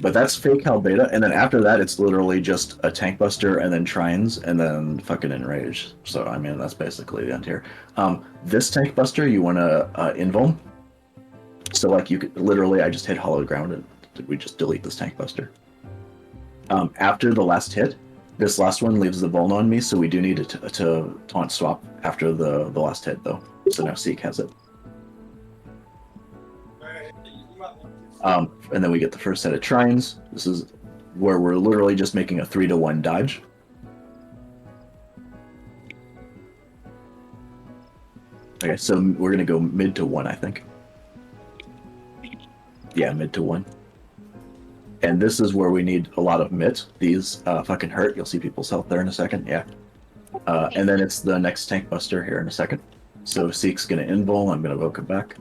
But that's fake Hell Beta, and then after that, it's literally just a Tank Buster, and then Trines, and then fucking Enrage. So, I mean, that's basically the end here. This Tank Buster, you want to invuln. So, like, you could literally, I just hit Hollow Ground, and we just delete this Tank Buster. After the last hit, this last one leaves the vuln on me, so we do need to taunt swap after the last hit, though. So now Seek has it. And then we get the first set of Trines. This is where we're literally just making a 3-to-1 dodge. Okay, so we're gonna go mid to 1, I think. Yeah, mid to 1. And this is where we need a lot of mitt. These fucking hurt. You'll see people's health there in a second. Yeah. And then it's the next Tank Buster here in a second. So Seek's gonna invul. I'm gonna evoke him back.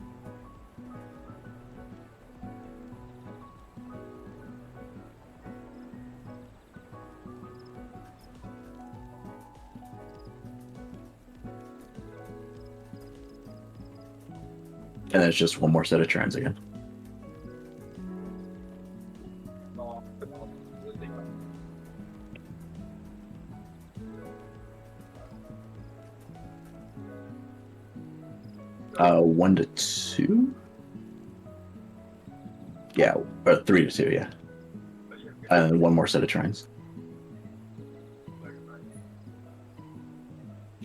And then it's just one more set of Trines again. One to 2? Yeah, or 3 to 2, yeah. And then one more set of Trines.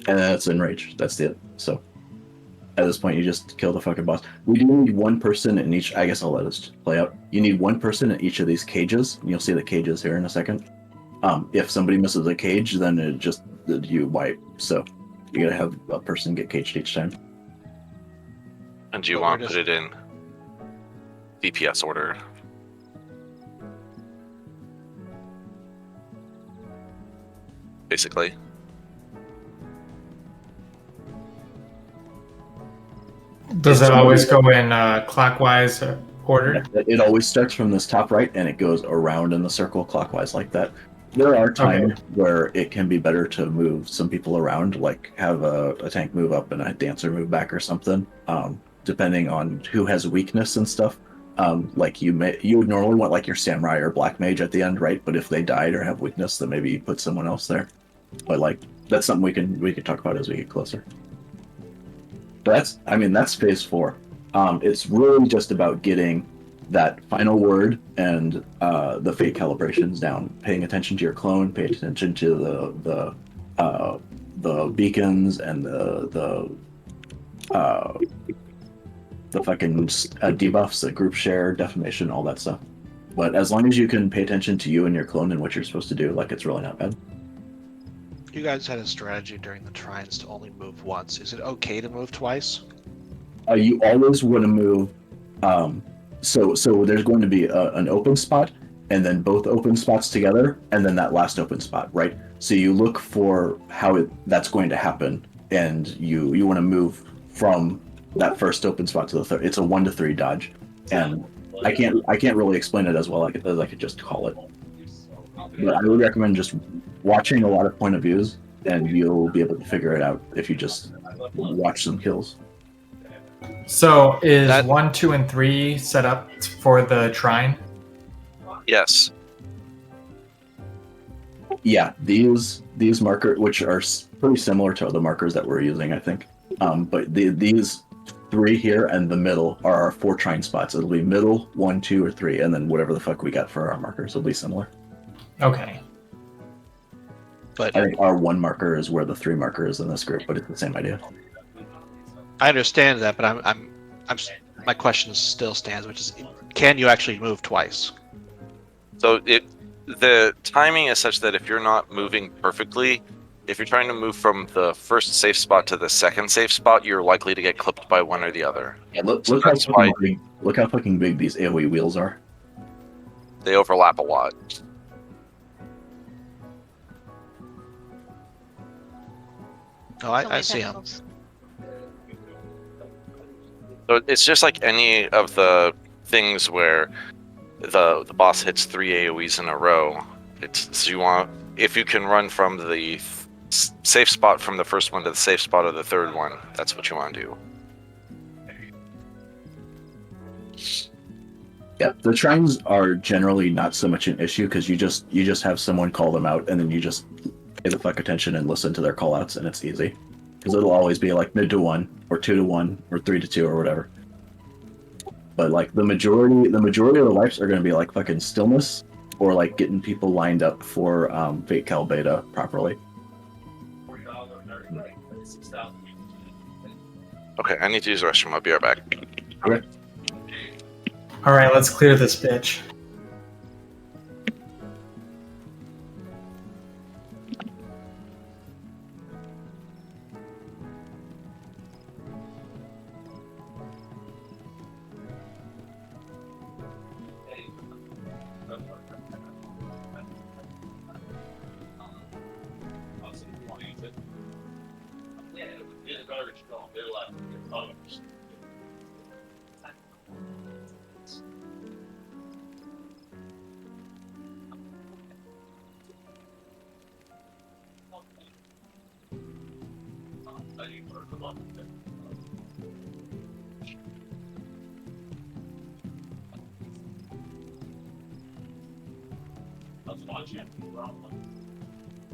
And then it's Enrage. That's it. So at this point, you just kill the fucking boss. We do need one person in each. I guess I'll let us play out. You need one person in each of these cages. And you'll see the cages here in a second. If somebody misses a cage, then it just you wipe. So you gotta have a person get caged each time. And do you want to put it in DPS order? basically. Does it always go in clockwise order? It always starts from this top right and it goes around in the circle clockwise like that. There are times where it can be better to move some people around, like have a tank move up and a dancer move back or something, depending on who has weakness and stuff. Like you would normally want like your samurai or black mage at the end, right? But if they died or have weakness, then maybe you put someone else there. But like that's something we can talk about as we get closer. But that's phase 4. It's really just about getting that final word and the fate calibrations down. Paying attention to your clone, paying attention to the beacons and the fucking debuffs, the group share, defamation, all that stuff. But as long as you can pay attention to you and your clone and what you're supposed to do, like it's really not bad. You guys had a strategy during the trines to only move once. Is it okay to move twice? You always want to move. So there's going to be an open spot, and then both open spots together, and then that last open spot, right? So you look for how that's going to happen, and you want to move from that first open spot to the third. It's a 1 to 3 dodge, and I can't really explain it as well as I could just call it. But I would recommend just watching a lot of point of views, and you'll be able to figure it out if you just watch some kills. So is 1, 2, and 3 set up for the trine? Yes. Yeah, these markers, which are pretty similar to the markers that we're using, I think. But these 3 here and the middle are our 4 trine spots. It'll be middle, 1, 2, or 3, and then whatever the fuck we got for our markers will be similar. Okay. But I think our 1 marker is where the 3 marker is in this group, but it's the same idea. I understand that, but I'm my question still stands, which is, can you actually move twice? So the timing is such that if you're not moving perfectly, if you're trying to move from the first safe spot to the second safe spot, you're likely to get clipped by one or the other. Yeah, look that's how fucking big these AoE wheels are. They overlap a lot. Oh, I see him. So it's just like any of the things where the boss hits 3 AoEs in a row. If you can run from the safe spot from the first one to the safe spot of the third one, that's what you want to do. Yeah, the trines are generally not so much an issue because you just have someone call them out and then you just pay the fuck attention and listen to their call outs and it's easy. Because it'll always be like mid to 1 or 2 to 1 or 3 to 2 or whatever. But like the majority of the wipes are going to be like fucking stillness or like getting people lined up for Fate Cal Beta properly. Okay, I need to use the restroom. I'll be right back. Okay. All right, let's clear this bitch.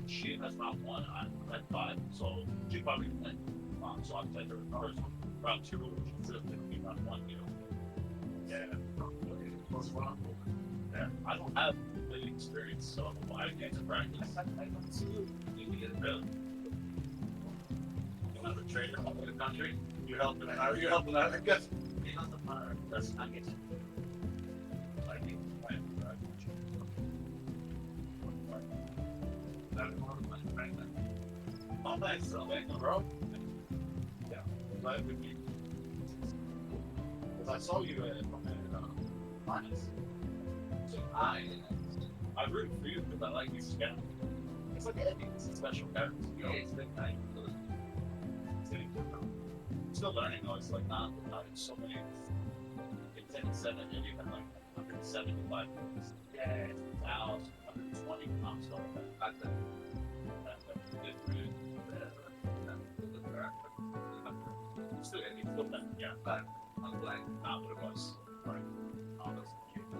She has not won. I'm at 5, so she probably win. So I'll take her round 2. She's just going to be round 1, you know. Yeah. Yeah. I don't have the experience, so I get to practice. I don't see you. You can get it built. You want a trainer in the country? You helping out? Are you helping out? I guess. That's not it. Oh, nice. Thank you, bro. Yeah. Glad with you. Because I saw you at Minus. So I root for you because I like you scouting. It's like it's a special character. You know, it's like still learning though. It's like not so many. In 10.7, and you have like 175 points. Yeah, it's 1,020 pounds. So that's different. Still, it's still that, yeah, but I'm like not what it was. Right. All those kids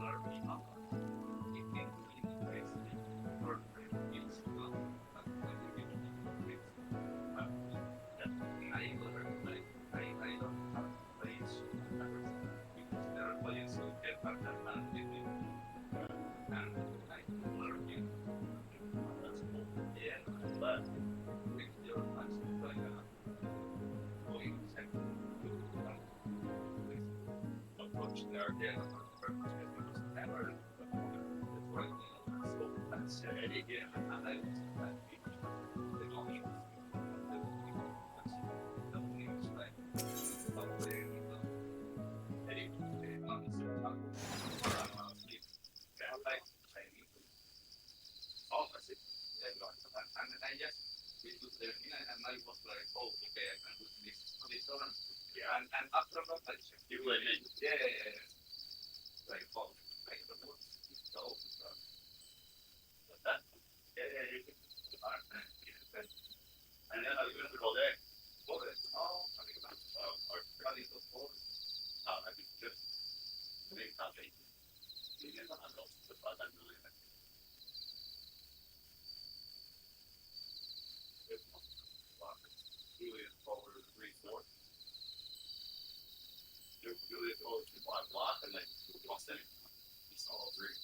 learn me how and after that, I checked you in. Yeah. Like, well, I don't know. So, that, yeah, you can. And then I was going to go there. Oh, I think that's, our buddy was born. I think just make that thing. You never had lots of fun and doing it. Julius over 3-4. Julius over 2-5 block, and then lost it. He's all three.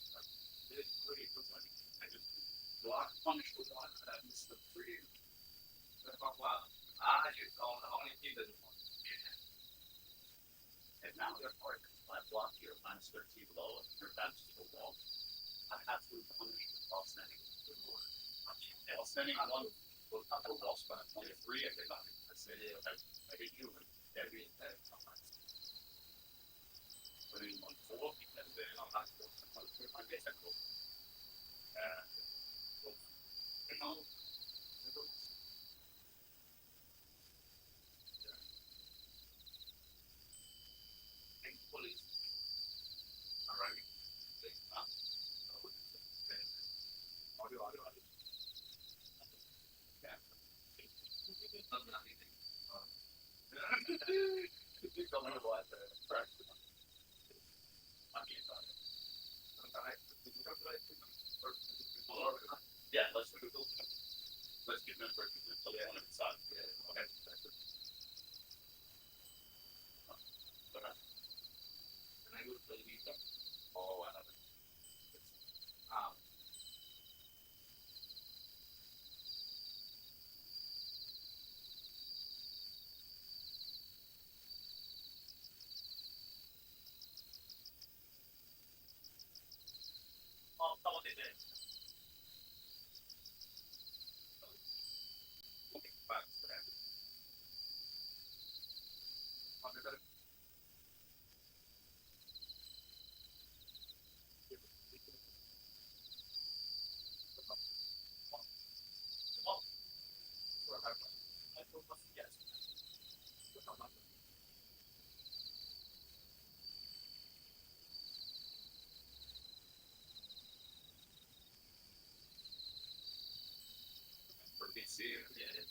It's pretty funny. I just block, punish the one, and I missed the three. I thought, wow, I just don't know any team that won. And now they're part of my block here, minus 13 below, and they're back to the wall. I have to punish the ball standing. Ball standing on one. Well, not the wall spot. 23, I think. I say, I hate you. Every sometimes. But in 1-4, because they're not my base. You know, police. All right. Audio. Yeah. Yeah, let's get them for until they want to decide. Okay. And I would believe them. Oh, I love it. Someone did it. Okay, back to that. For BC, yeah, it's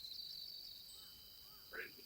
pretty good.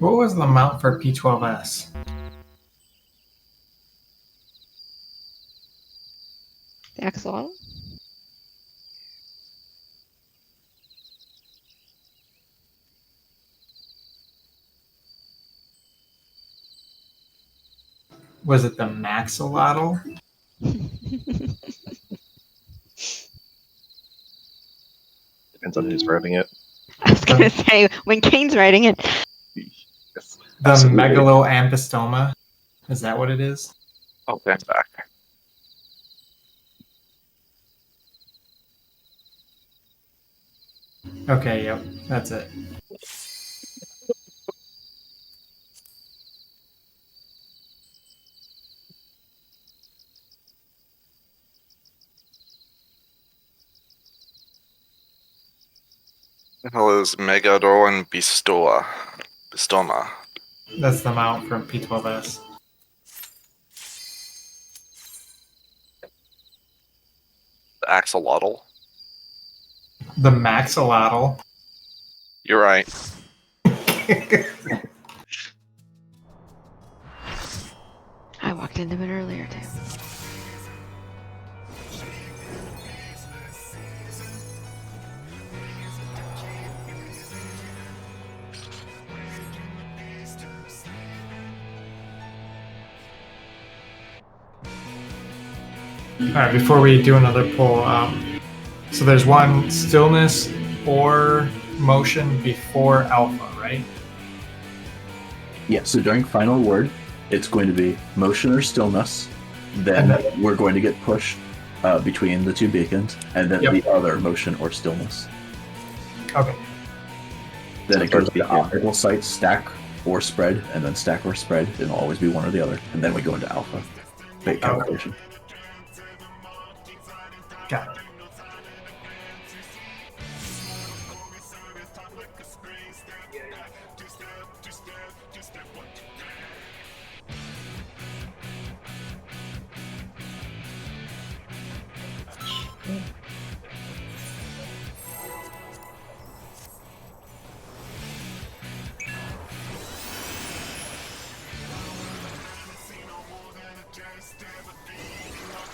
What was the mount for P12S? The axolotl? Was it the maxolotl? Depends on who's writing it. I was gonna say, when Kane's writing it. Yes, The absolutely. megaloamphistoma? Is that what it is? Okay, back. Okay, yep, that's it. The hell is Megadorn Bistoma? That's the mount from P12S. The axolotl. The maxolotl. You're right. I walked into it earlier too. Alright, before we do another poll, so there's one stillness or motion before alpha, right? Yeah, so during final word, it's going to be motion or stillness. Then we're going to get pushed between the two beacons, and then the other motion or stillness. Okay. Then it goes to optical sight, stack or spread, and then stack or spread. It'll always be one or the other. And then we go into alpha. Fate calculation. Got it.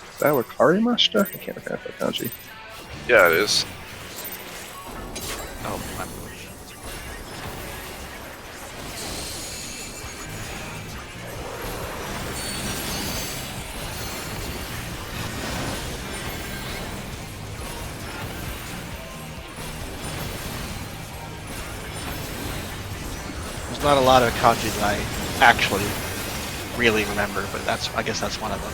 Is that Wakari Master? I can't remember that kanji. Yeah, it is. Oh, I'm... There's not a lot of kanji that I actually really remember, but I guess that's one of them.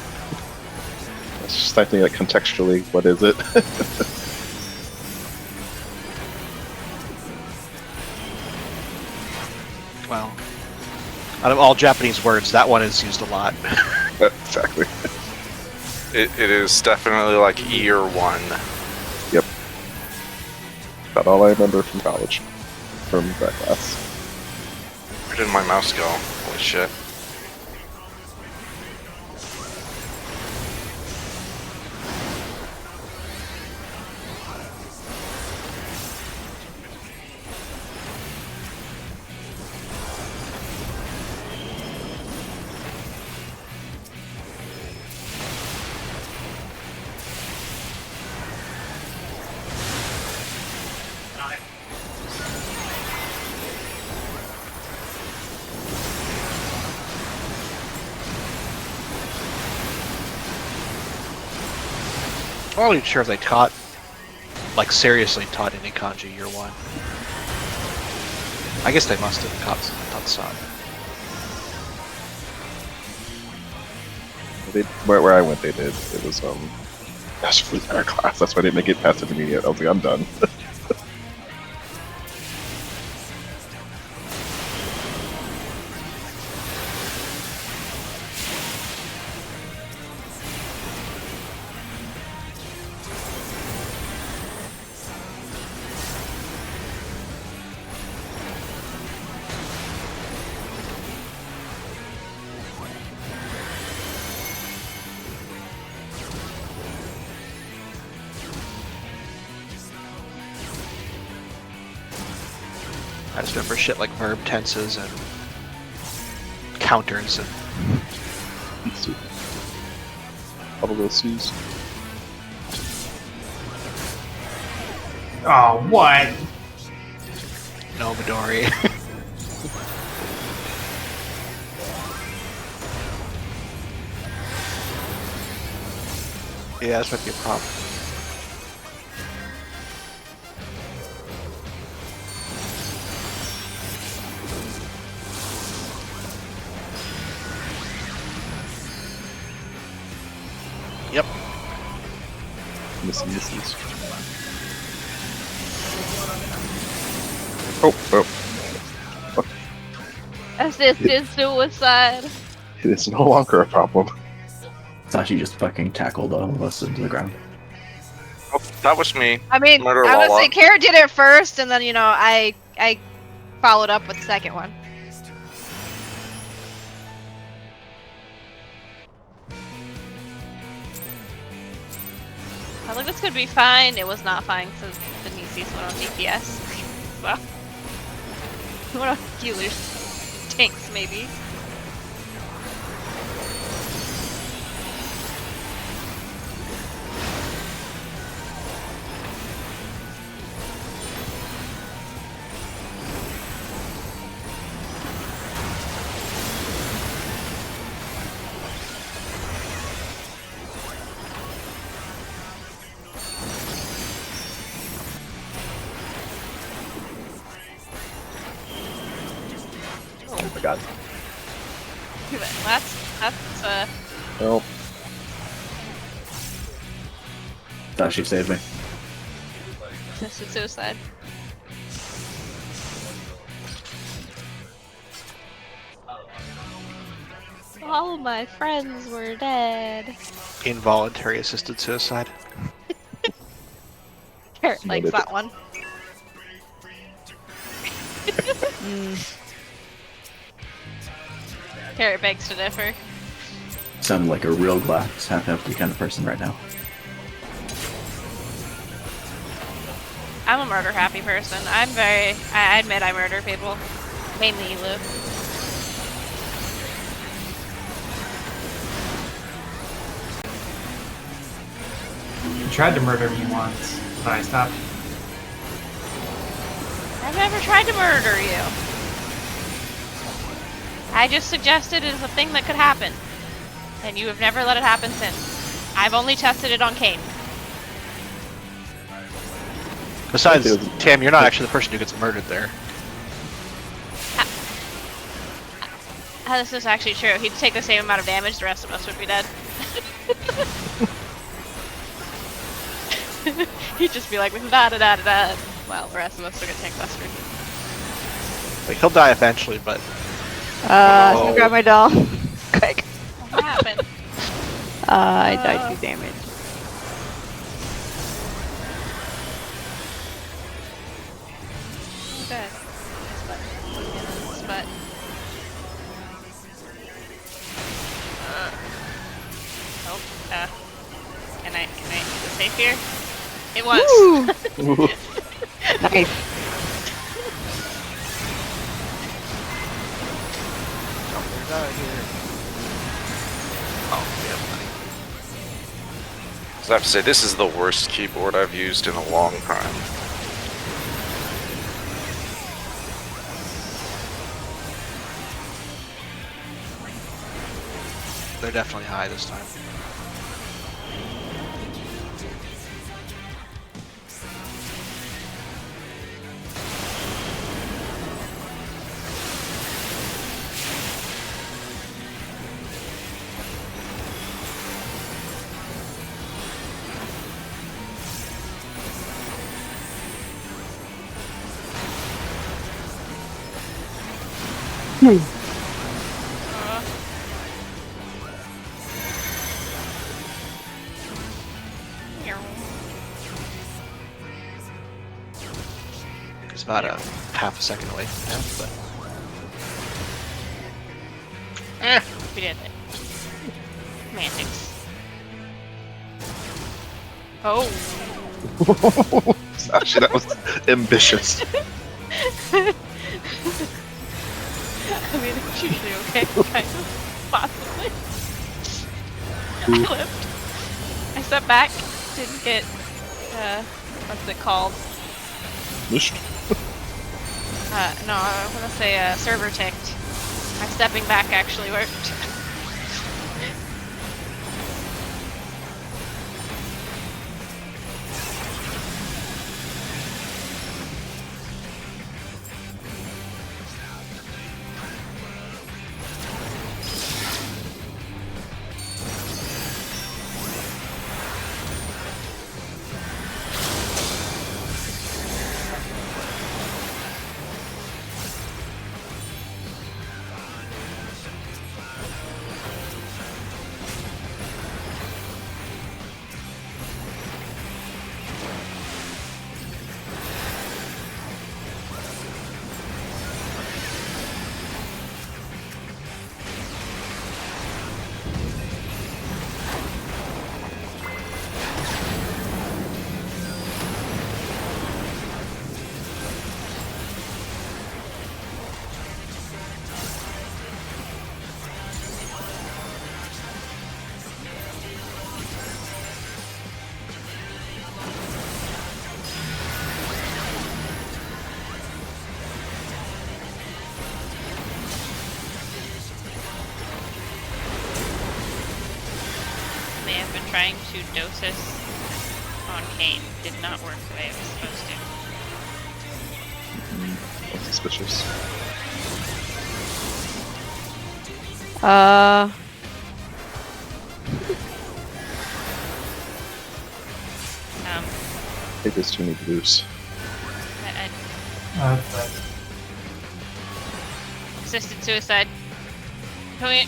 It's just I think like contextually, what is it? Well, out of all Japanese words, that one is used a lot. Exactly. It is definitely like year one. Yep. About all I remember from college, from that class. Where did my mouse go? Holy shit. I'm not even sure if they taught, like seriously taught any kanji year one. I guess they must have taught some. Where I went, they did. It was that's really our class. That's why I didn't make it past intermediate. I was like, I'm done. I just remember shit like verb tenses and counters and Couple of C's. Oh, what? no Midori. Yeah, this might be a problem. Yep. Missing misses. Oh. Assisted suicide. It is no longer a problem. Sashi just fucking tackled all of us into the ground. Oh, that was me. I mean, Murder I would Lala. say Kara did it first, and then I followed up with the second one. I think this could be fine. It was not fine because the Nisis went on DPS. Well, went on healers, tanks maybe. Oh my god. That's Well, Sashi saved me. assisted suicide. All my friends were dead. Involuntary assisted suicide. Carrot likes that one. Carrot begs to differ. Sound like a real glass half empty kind of person right now. I'm a murder happy person. I admit I murder people. Mainly Elu. You tried to murder me once, but I stopped. I've never tried to murder you. I just suggested it as a thing that could happen. And you have never let it happen since. I've only tested it on Kane. Besides, Tam, you're not actually the person who gets murdered there. This is actually true. He'd take the same amount of damage, the rest of us would be dead. He'd just be like, da da da da da. Well, the rest of us would get tank bustered. Like, he'll die eventually, but I'm gonna grab my doll. Quick. What happened? I died 2 damage. Okay. This butt. Can I is it safe here? It was. Woo! Nice. I have to say, this is the worst keyboard I've used in a long time. they're definitely high this time. It's about a half a second away from death, but We did it. Semantics. Oh. Actually, that was ambitious. I mean, it's usually okay, kind of, possibly. I lived. I stepped back, didn't get, what's it called? Mushed. No, I want to say, server ticked. My stepping back actually worked. May have been trying to dose us on Kane. Did not work the way it was supposed to. That's suspicious. I think there's too many blues. But Assisted suicide. Come here,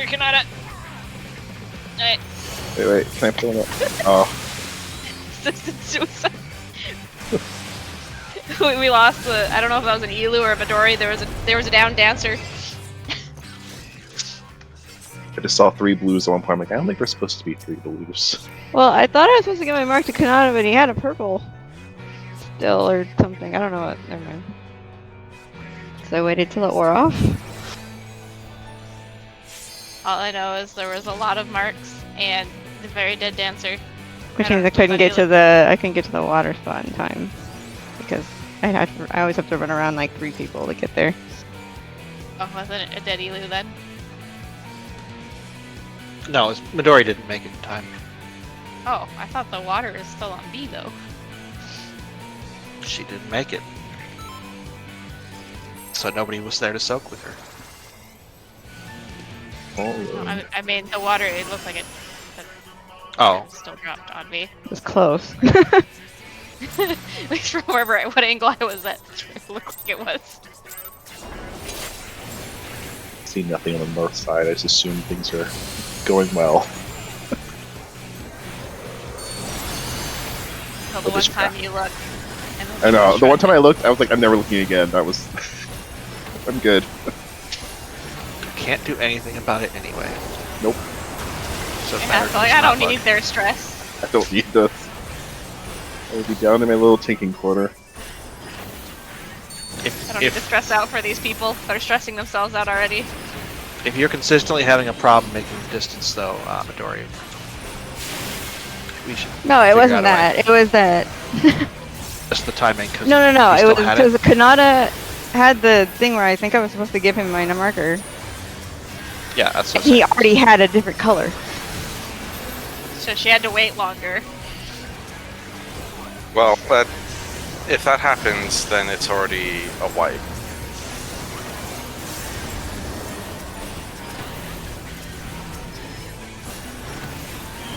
Kanata. Alright. Wait, can I pull him up? Oh, Assisted suicide. we lost the. I don't know if that was an Elu or a Midori. There was a down dancer. I just saw 3 blues at one point. I'm like, I don't think there's supposed to be 3 blues. Well, I thought I was supposed to get my mark to Kanata, but he had a purple still or something. I don't know what. Never mind. So I waited till it wore off. All I know is there was a lot of marks and the very dead dancer. Which I means don't I couldn't know if get to any- I couldn't get to the water spot in time because I always have to run around like 3 people to get there. Oh, wasn't it a dead Elu then? No, Midori didn't make it in time. Oh, I thought the water is still on B though. She didn't make it. So nobody was there to soak with her. Oh, I mean, the water, it looked like it Oh, still dropped on me. It was close. At least from what angle I was at, it looked like it was. see nothing on the north side. I just assume things are going well. Until the one time you look. And then I know. you The one time I looked, I was like, I'm never looking again. That was. I'm good. can't do anything about it anyway. Nope. So it Yeah, matters so like, just I not don't need look. their stress. I don't need this. I would be down in my little tinking corner. I don't need to stress out for these people that are stressing themselves out already. If you're consistently having a problem making the distance, though, Midori, we should. No, it figure wasn't out a way. that. It was that. Just the timing. Cause No. he It still was had because Kanata had the thing where I think I was supposed to give him my marker. Yeah, that's what And he already had a different color. So she had to wait longer. Well, but if that happens, then it's already a wipe.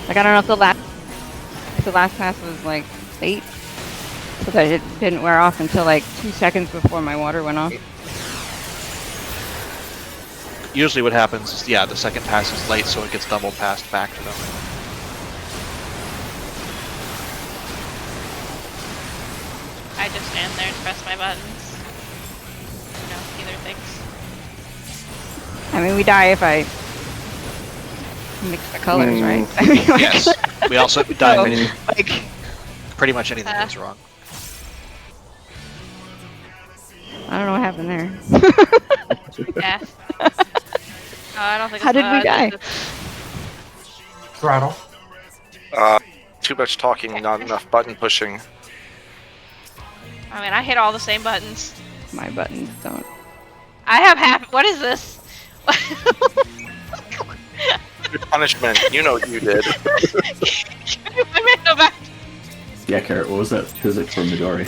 Like I don't know if the last pass was like late, so that it didn't wear off until like 2 seconds before my water went off. Usually what happens is, yeah, the second pass is late, so it gets double passed back to them. I just stand there and press my buttons. No, either things. I mean, we die if I mix the colors, right? I mean, like, Yes. We also die so, if like, pretty much anything goes wrong. I don't know what happened there. Yeah. Oh, I don't think. How did we die? Throttle. Too much talking, not enough button pushing. I mean, I hit all the same buttons. My buttons don't. I have half. What is this? Punishment. You know what you did. I made no back. Yeah, Carrot, what was that physics from Midori?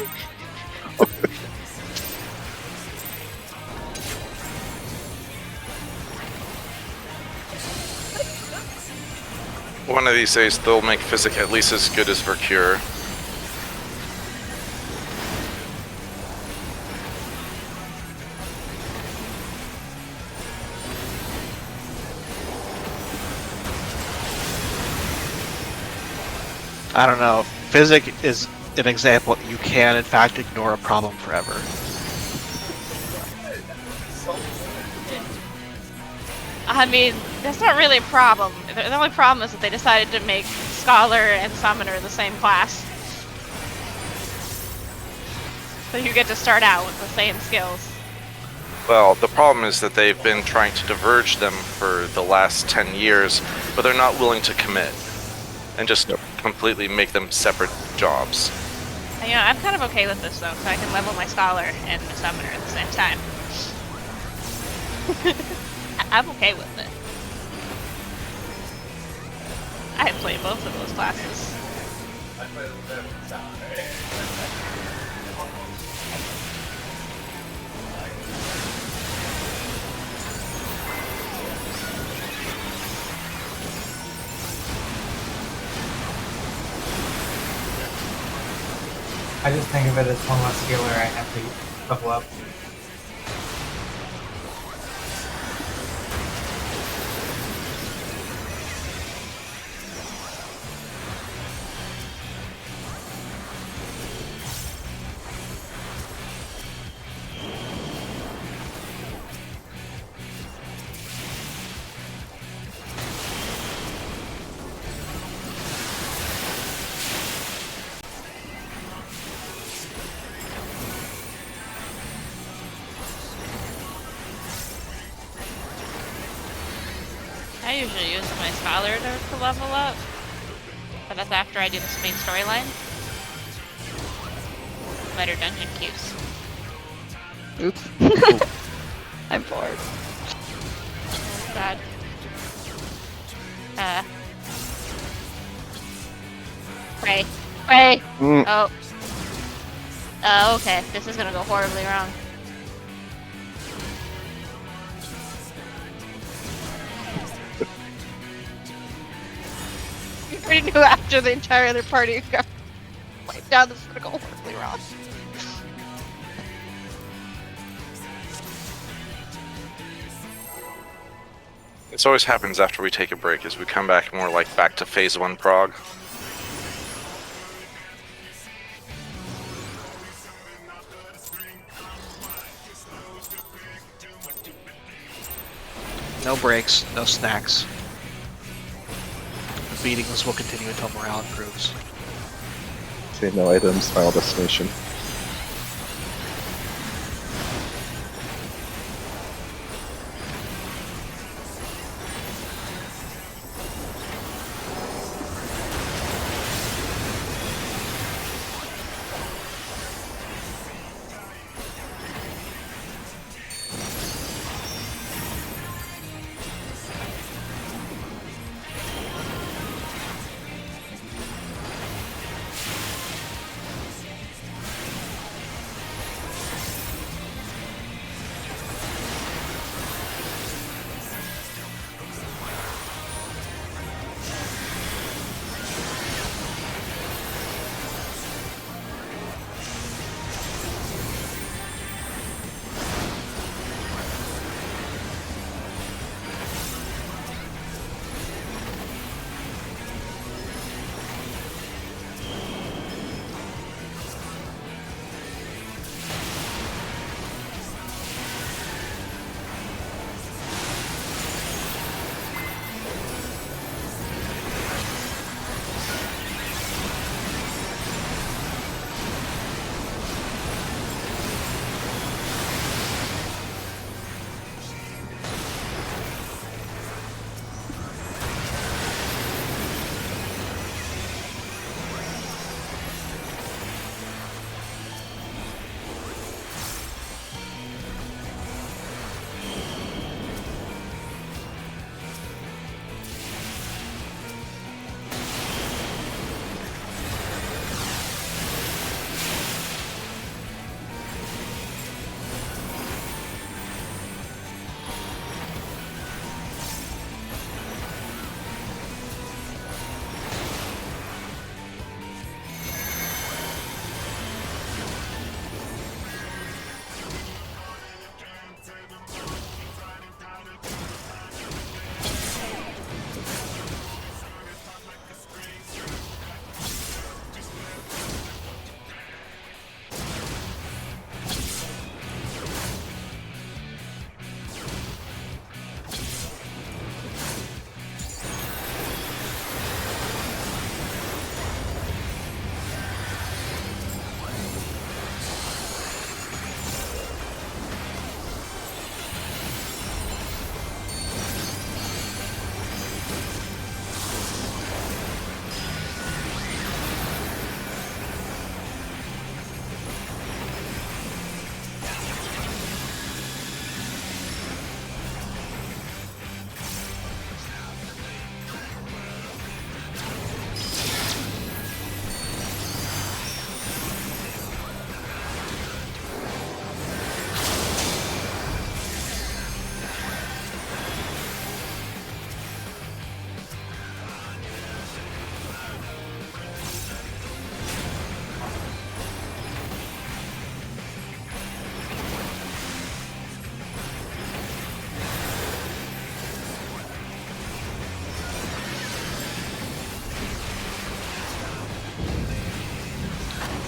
One of these days, they'll make physics at least as good as Vercure. I don't know. Physic is an example. You can, in fact, ignore a problem forever. I mean, that's not really a problem. The only problem is that they decided to make Scholar and Summoner the same class. So you get to start out with the same skills. Well, the problem is that they've been trying to diverge them for the last 10 years, but they're not willing to commit and just completely make them separate jobs. You know, I'm kind of okay with this though, so I can level my Scholar and my Summoner at the same time. I'm okay with it. I play both of those classes. I just think of it as one less healer I have to level up. I usually use my Scholar to level up, but that's after I do this main storyline. Better dungeon queues. Oops. I'm bored. Oh god. Pray. Pray! Mm. Oh. Oh, okay. This is gonna go horribly wrong. You already knew after the entire other party got wiped out, this is gonna go horribly wrong. This always happens after we take a break, as we come back more like back to Phase 1 prog. No breaks, no snacks. The beatings will continue until morale improves. Save no items, final destination.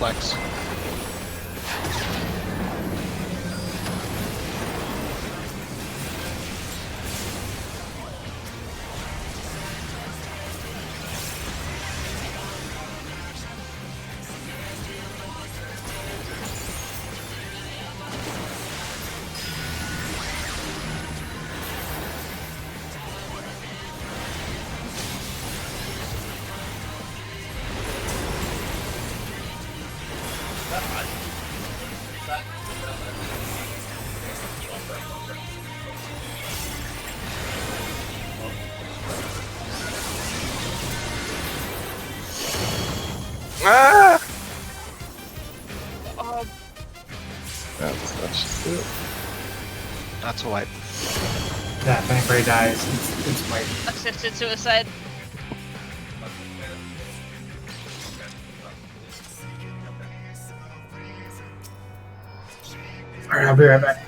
reflex. Ah! That's just it. That's a wipe. Yeah, if anybody dies, it's my. Assisted suicide. Alright, I'll be right back.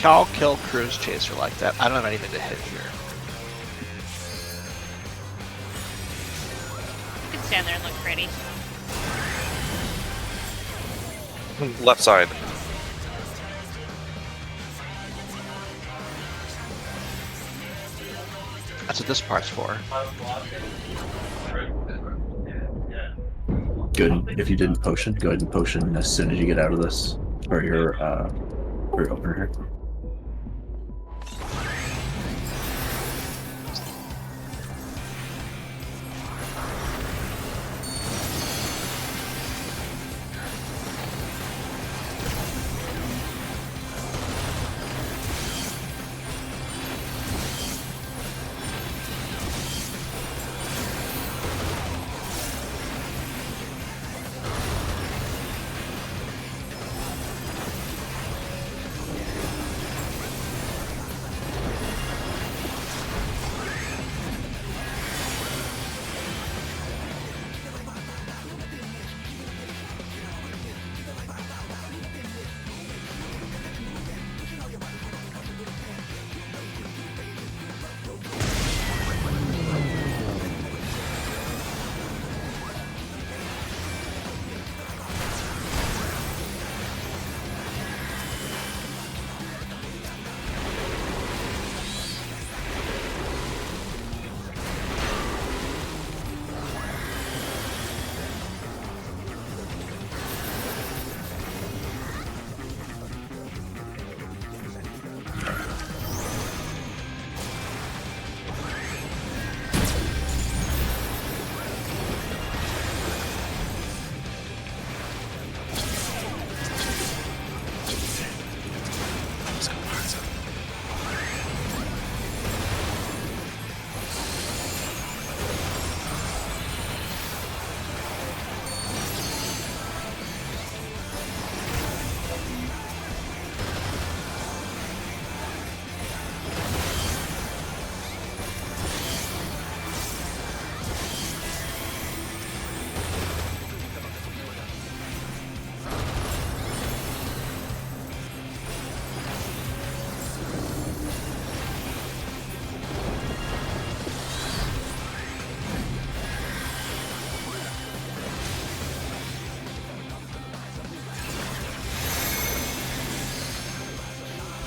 I'll kill Cruise Chaser like that. I don't have anything to hit here. You can stand there and look pretty. Left side. That's what this part's for. Good. If you didn't potion, go ahead and potion as soon as you get out of this for your opener here.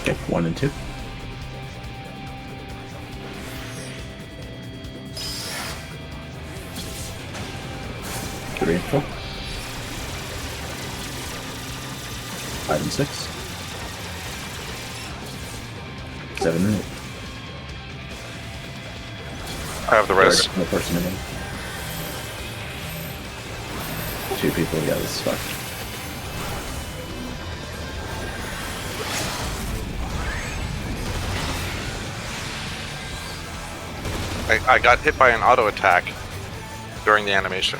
Okay, 1 and 2. Three and 4. 5 and 6. 7 and 8. I have the rest. The person in it. 2 people, yeah, this is fucked. I got hit by an auto attack during the animation.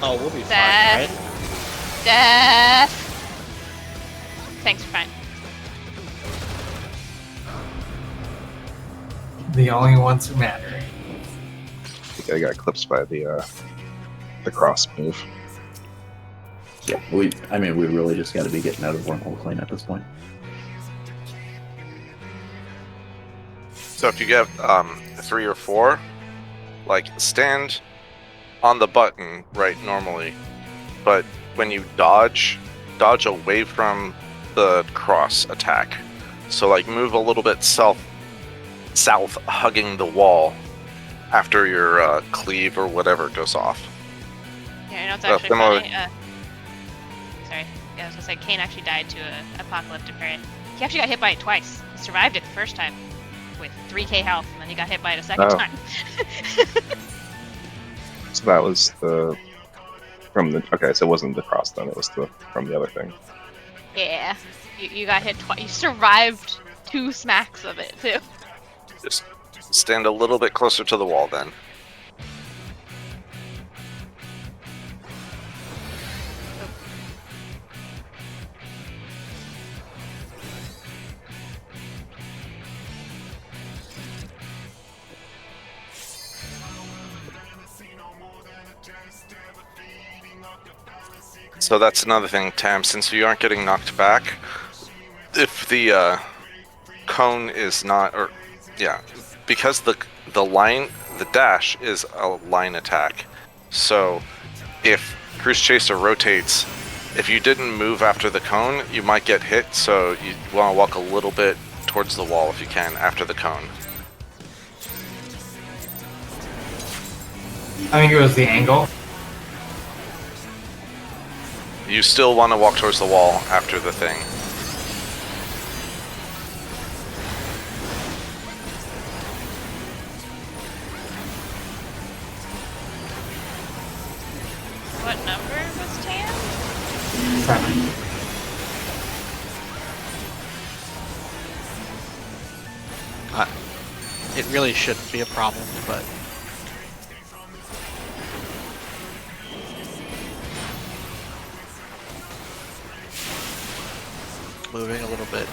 Oh, we'll be Death. fine, right? Death. Thanks, fine. The only ones who matter. I got eclipsed by the cross move. Yeah, we really just got to be getting out of Wormhole Clean at this point. So if you get 3 or 4, like stand on the button right normally, but when you dodge away from the cross attack. So like move a little bit south, hugging the wall after your cleave or whatever goes off. Yeah, you know it's actually similar- funny. Sorry, yeah, I was gonna say Kane actually died to an apocalyptic parent. He actually got hit by it twice. He survived it the first time with 3k health, and then he got hit by it a second Oh. time. So that was the okay. So it wasn't the cross then. It was from the other thing. Yeah, you got hit twice. You survived 2 smacks of it too. Just stand a little bit closer to the wall then. So that's another thing, Tam. Since you aren't getting knocked back, if the cone is not, or yeah, because the dash is a line attack. So if Cruise Chaser rotates, if you didn't move after the cone, you might get hit. So you want to walk a little bit towards the wall if you can after the cone. I think it was the angle. You still want to walk towards the wall after the thing. What number was Tam? 7. It really shouldn't be a problem, but moving a little bit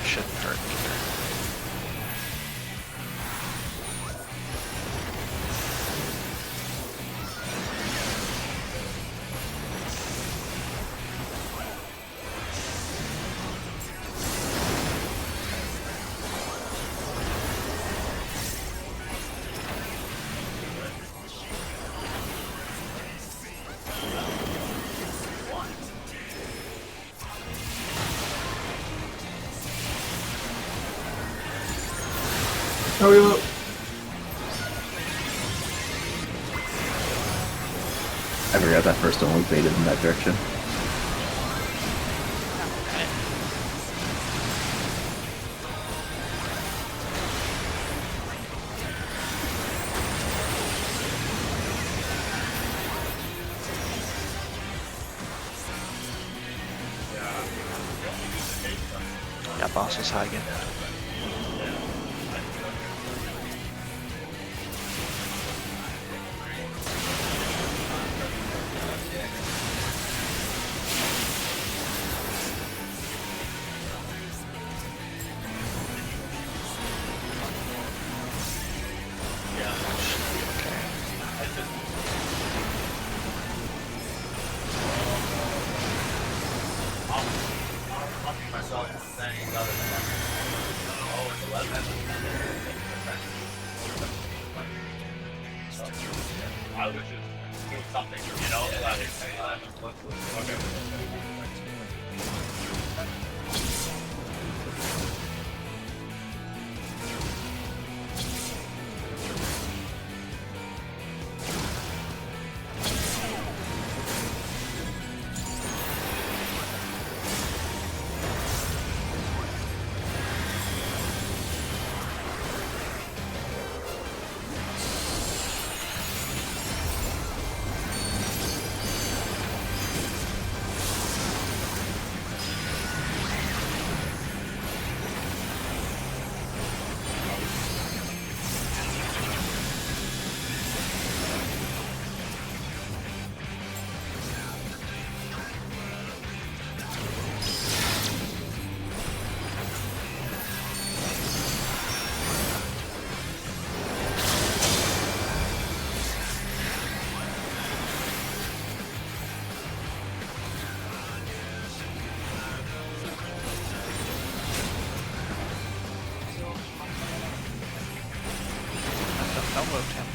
shouldn't hurt either. Oh, we will. I forgot that first only baited in that direction. Okay. Yeah, boss is high again. I was just doing something, you know? Okay. Don't move, Tim.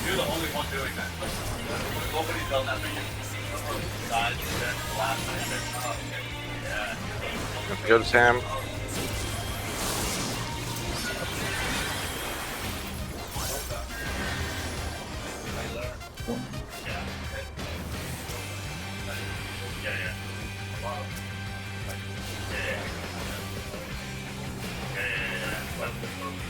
You're the only one doing that. Nobody's done that for you. Besides, the last time. Yeah. Go to Tam. Yeah, yeah.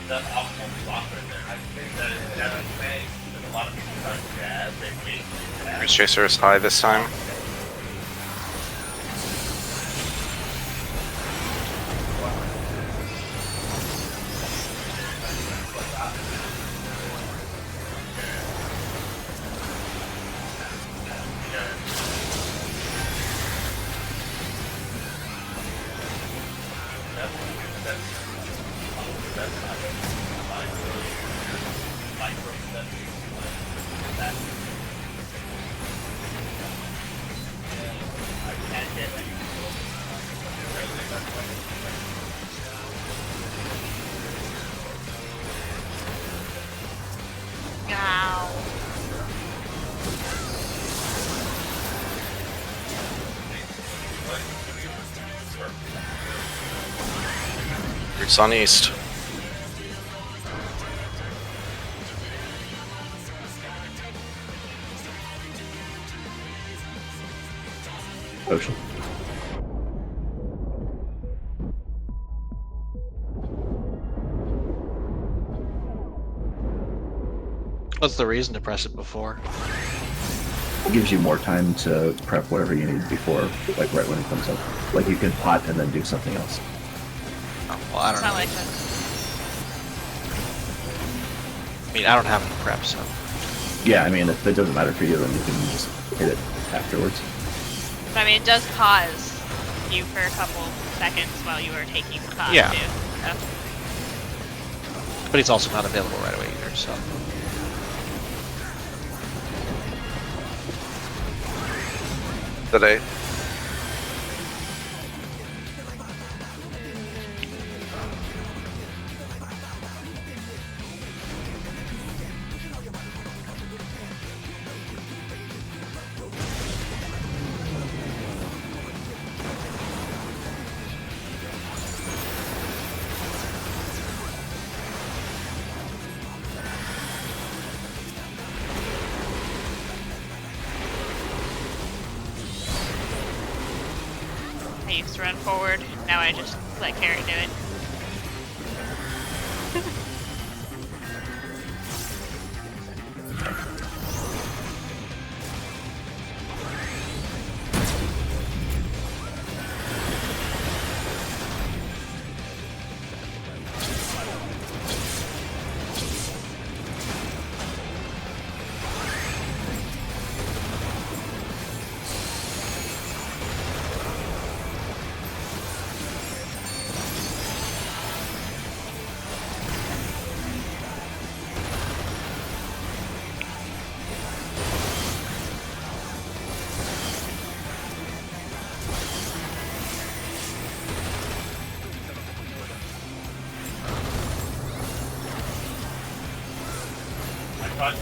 That's optimal block right there. I think that is definitely because a lot of people try to jazz, they wait for jazz. Ice Chaser is high this time. Ow. Roots on east. Ocean. What's the reason to press it before? It gives you more time to prep whatever you need before, like right when it comes up. Like you can pot and then do something else. Oh, well, I It's don't not know. like that. I mean, I don't have any prep, so. Yeah, I mean, if it doesn't matter for you, then you can just hit it afterwards. I mean, it does pause you for a couple seconds while you are taking the pause, Yeah. too. So. But he's also not available right away either, so. Today. I used to run forward, now I just let Carrie do it.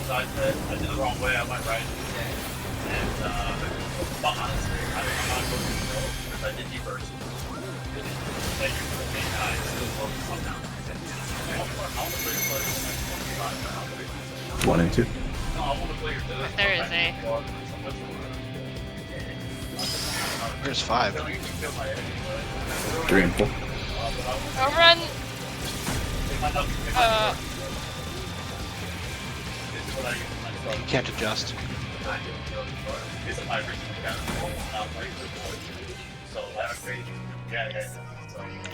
I did the wrong way. I went right. And but honestly, I'm not going to go because I did deburst. And I still focus on down. I 1 and 2. want to play your But there is a... There's 5. 3 and 4. Oh, run! You can't adjust.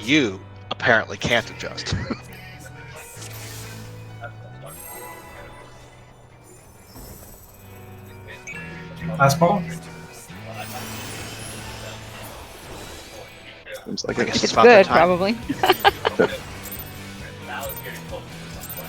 You apparently can't adjust. Last ball. Seems like I guess it's it's It's about that good, time. probably. Now it's getting close to some point.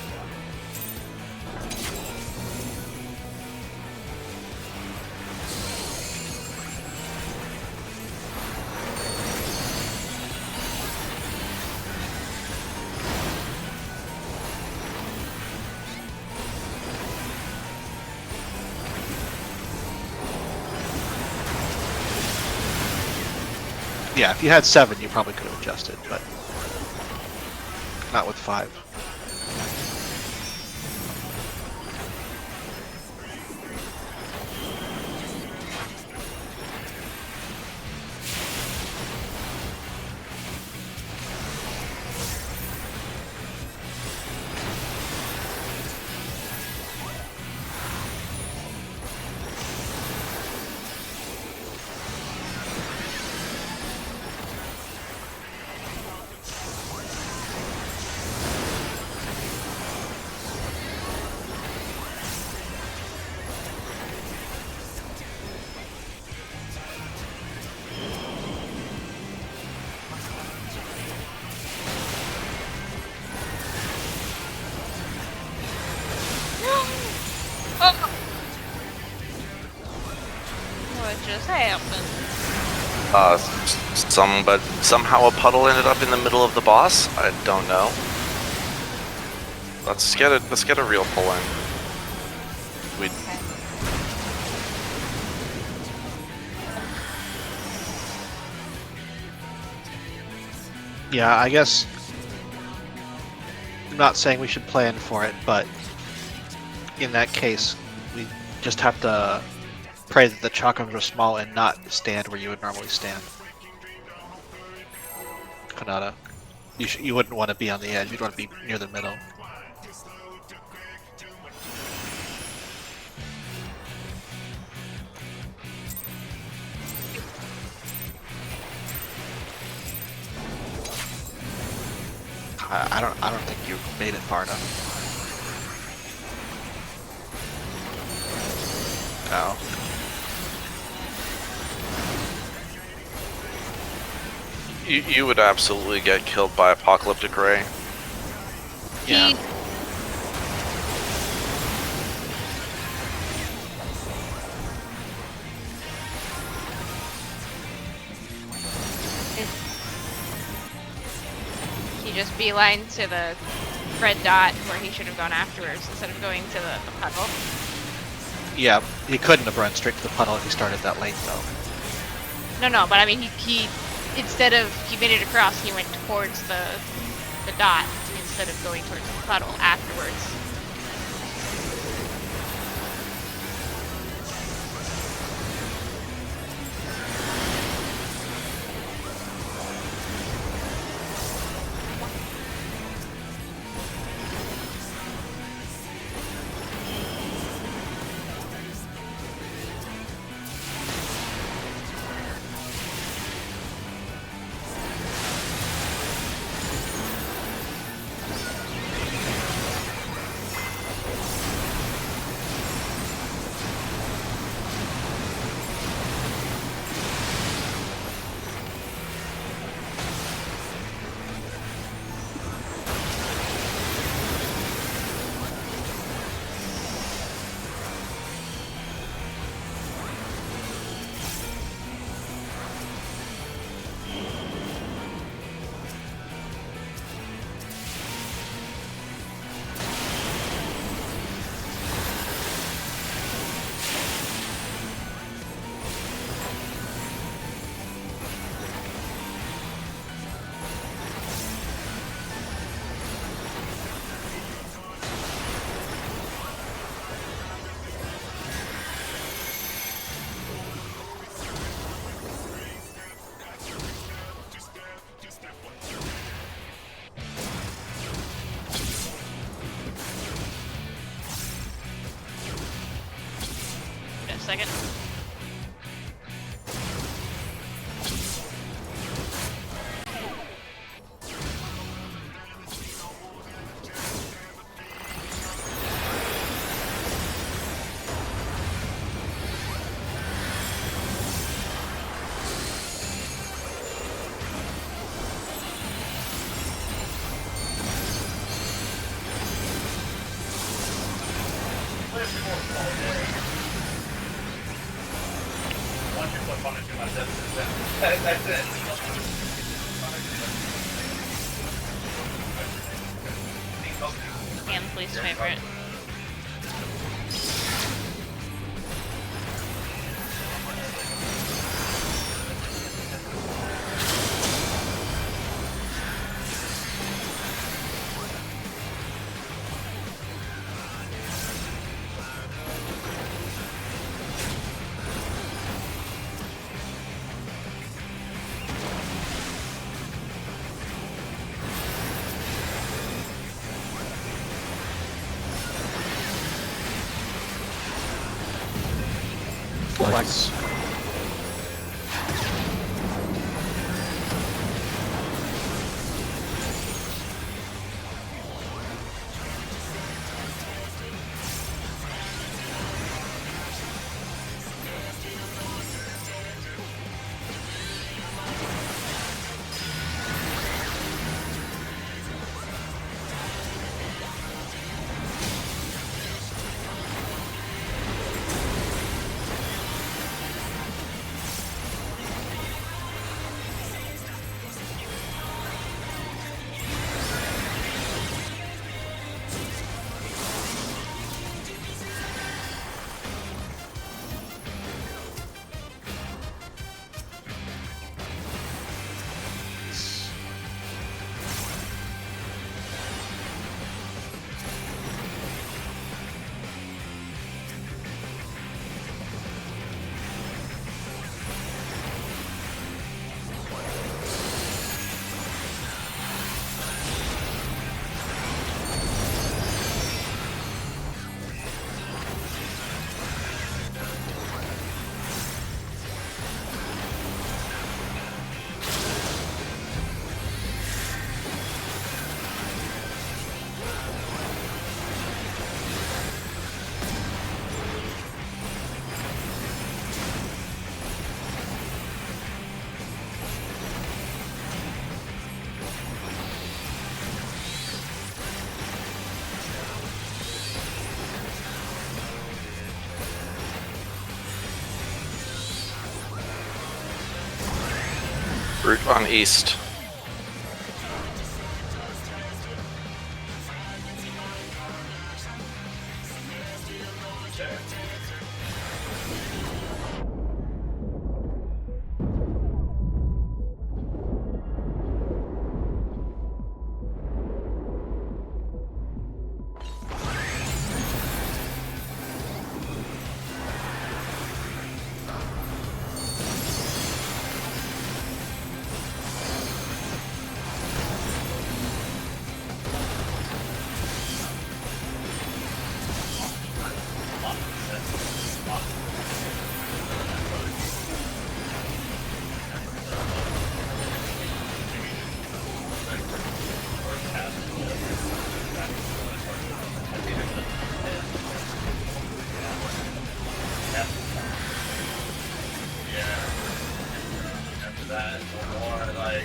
Yeah, if you had 7, you probably could have adjusted, but not with 5. happened? But somehow a puddle ended up in the middle of the boss. I don't know. Let's get a real pull in. We Okay. Yeah, I guess I'm not saying we should plan for it, but in that case, we just have to pray that the chakrams are small and not stand where you would normally stand. Kanata, you wouldn't want to be on the edge. You'd want to be near the middle. I don't think you made it far enough. No. You would absolutely get killed by Apocalyptic Ray. Yeah. He just beeline to the red dot where he should have gone afterwards instead of going to the puddle. Yeah, he couldn't have run straight to the puddle if he started that late, though. No, but I mean, he instead of he made it across, he went towards the dot instead of going towards the puddle afterwards. Wait a second. Ian's least favorite. Flex. on east. After that, more like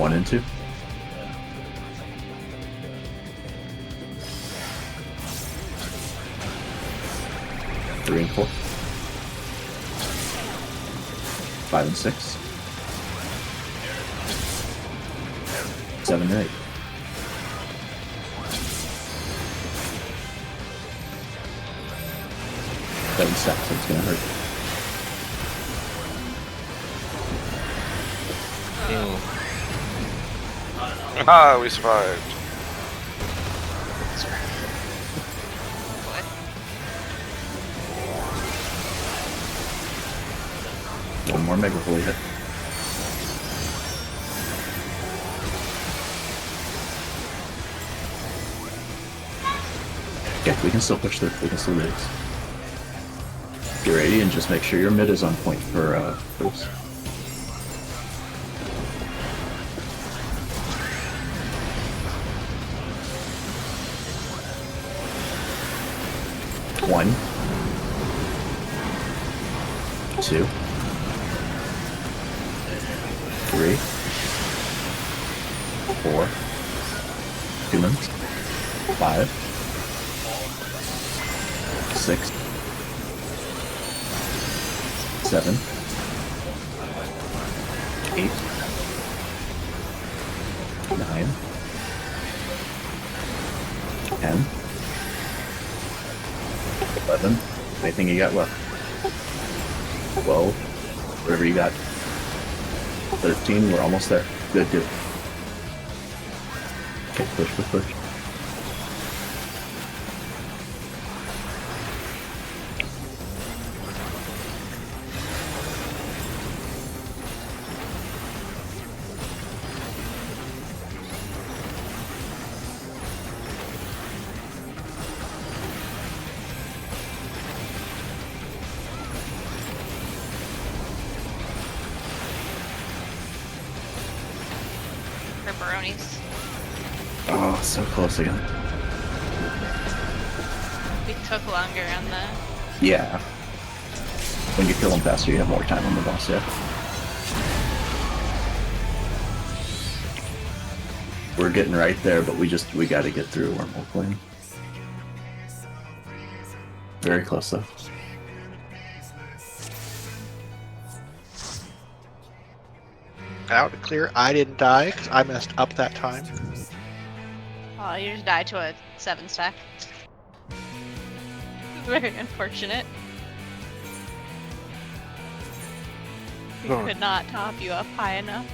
One and two. Three and four. 5 and 6. 7 and 8. Seven steps, so it's gonna hurt. Ah, we survived. One more mega fully hit. Okay, we can still push through. We can still do this. Get ready and just make sure your mid is on point for boost. One. 2. 3. 4. 2 minutes. 5. 6. 7. 8. 9. 10. 11. Anything you got left? 12. Whatever you got. 13. We're almost there. Good, good. Okay, push, push, push. Pepperonis. Oh, so close again. We took longer on the. Yeah. When you kill him faster, you have more time on the boss, yeah. We're getting right there, but we gotta get through Wormhole Queen. Very close, though. Out clear, I didn't die because I messed up that time. Oh, you just died to a 7-stack. Very unfortunate. We could not top you up high enough.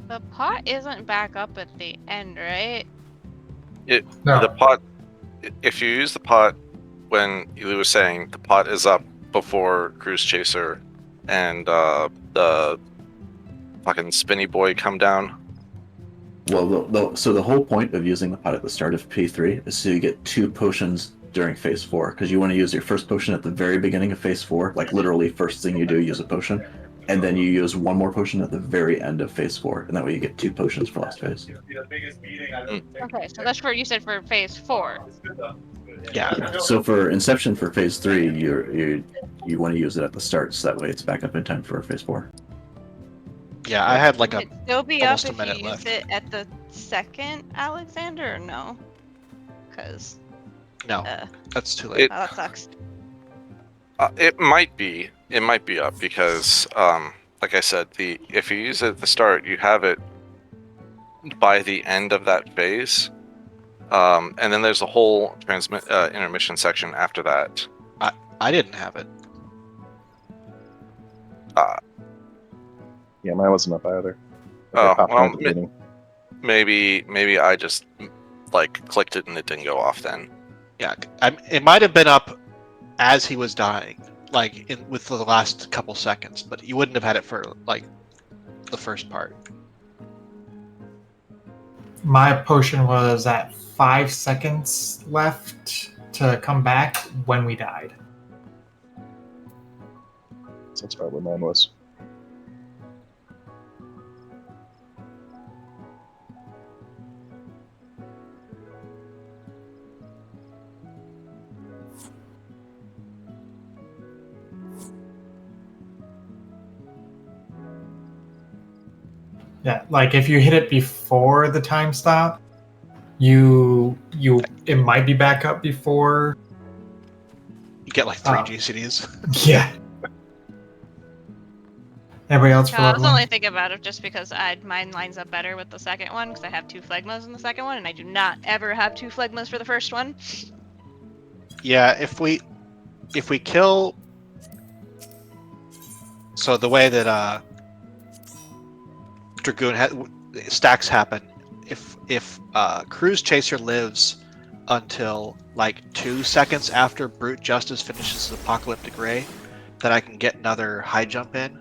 The pot isn't back up at the end, right? No. The pot. If you use the pot, when Elu was saying the pot is up before Cruise Chaser and the fucking Spinny Boy come down. Well, so the whole point of using the pot at the start of P3 is so you get 2 potions during Phase 4, because you want to use your first potion at the very beginning of Phase 4, like literally first thing you do, use a potion, and then you use 1 more potion at the very end of Phase 4, and that way you get 2 potions for last phase. Okay, so that's for you said for phase 4. Yeah. So for Inception for Phase 3, you want to use it at the start, so that way it's back up in time for Phase 4. Yeah, I had like Would a it still be up almost a if you minute used left. it at the second Alexander or no? Because no. That's too late. It- that sucks. It might be up because, like I said, if you use it at the start, you have it by the end of that phase, and then there's a whole intermission section after that. I didn't have it. Yeah, mine wasn't up either. Oh, I popped well, mine at the beginning. maybe I just like clicked it and it didn't go off then. Yeah, it might have been up as he was dying, like with the last couple seconds, but you wouldn't have had it for like the first part. My potion was at 5 seconds left to come back when we died. So that's probably what mine was. Yeah, like if you hit it before the time stop, it might be back up before. You get like 3 GCDs. Yeah. Everybody else for I was level only 1? thinking about it just because mine lines up better with the second one because I have 2 phlegmas in the second one, and I do not ever have 2 phlegmas for the first one. Yeah, if we kill. So the way that Dragoon stacks happen, if Cruise Chaser lives until like 2 seconds after Brute Justice finishes Apocalyptic Ray, then I can get another high jump in,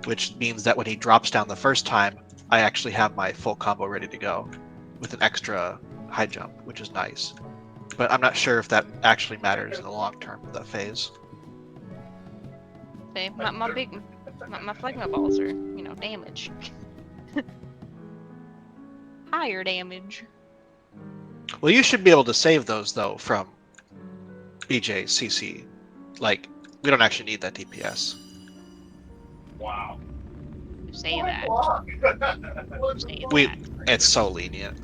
which means that when he drops down the first time, I actually have my full combo ready to go with an extra high jump, which is nice. But I'm not sure if that actually matters in the long term of that phase. See, my phlegma balls are, damage. Higher damage. Well, you should be able to save those though from BJCC. Like, we don't actually need that DPS. Wow. You say that. It's so lenient.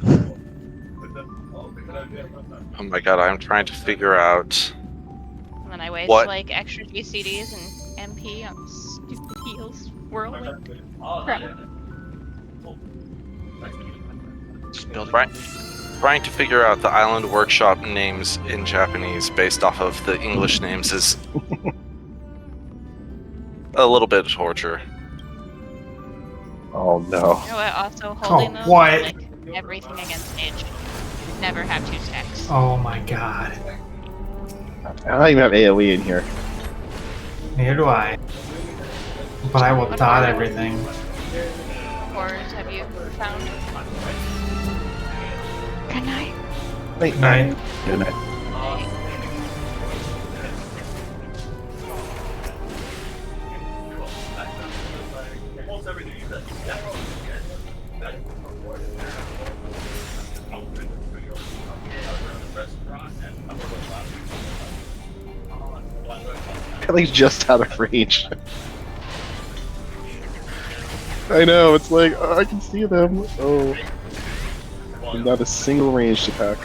Oh my god, I'm trying to figure out. And then I waste What? like extra GCDs and MP on stupid heals. Whirlwind. Crap. Just building. Right. Trying to figure out the Island Workshop names in Japanese based off of the English names is a little bit of torture. Oh no. You know what? Also holding them what? like everything against Mage. never have 2 stacks. Oh my god. I don't even have AoE in here. Neither do I. But I will dot everything. Horrors have you found? Good night. Wait, Night. Good night. Almost everything you said. Kelly's just out of range. I know, it's like, oh, I can see them. Oh. Not a single ranged attack.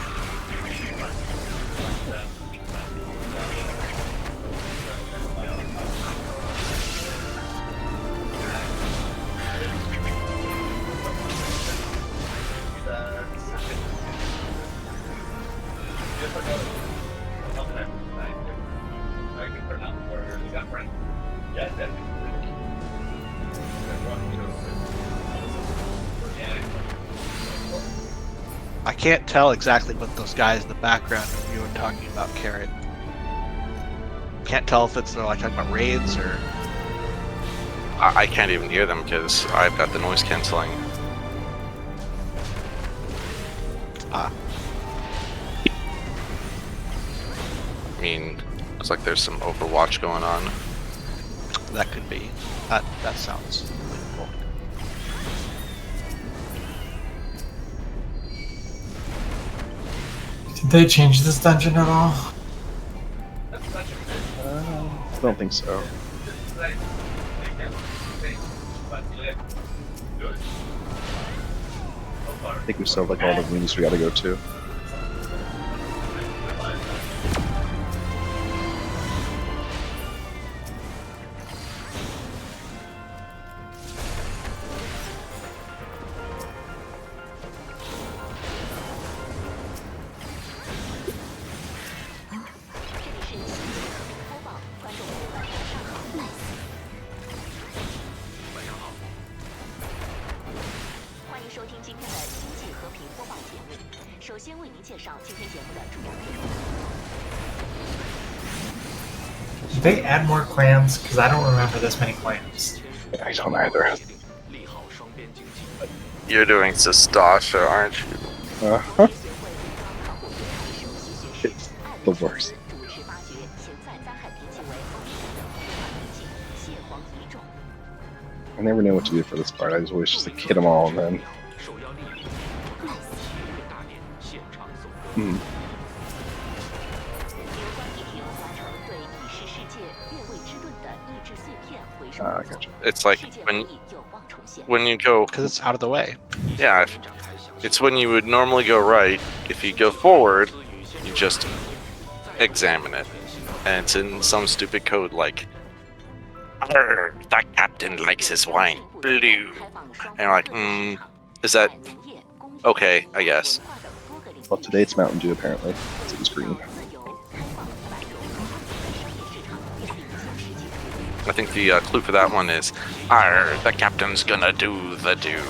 I can't tell exactly what those guys in the background of you are talking about, Carrot. Can't tell if they're like talking about raids or. I can't even hear them because I've got the noise canceling. Ah. I mean, looks like there's some Overwatch going on. That could be. That sounds believable. Did they change this dungeon at all? I don't think so. I think we still have like all the rooms we gotta go to. Did they add more clans? Because I don't remember this many clans. I don't either. You're doing Sastasha, aren't you? Uh-huh. It's the worst. I never know what to do for this part. I just always just like hit them all and then. I gotcha. It's like when you go, Because it's out of the way. yeah, it's when you would normally go right. If you go forward, you just examine it, and it's in some stupid code like, "Arr, that captain likes his wine blue," and you're like, is that okay? I guess. Well, today it's Mountain Dew apparently. It was green. I think the clue for that one is, "Arr, the captain's gonna do the do."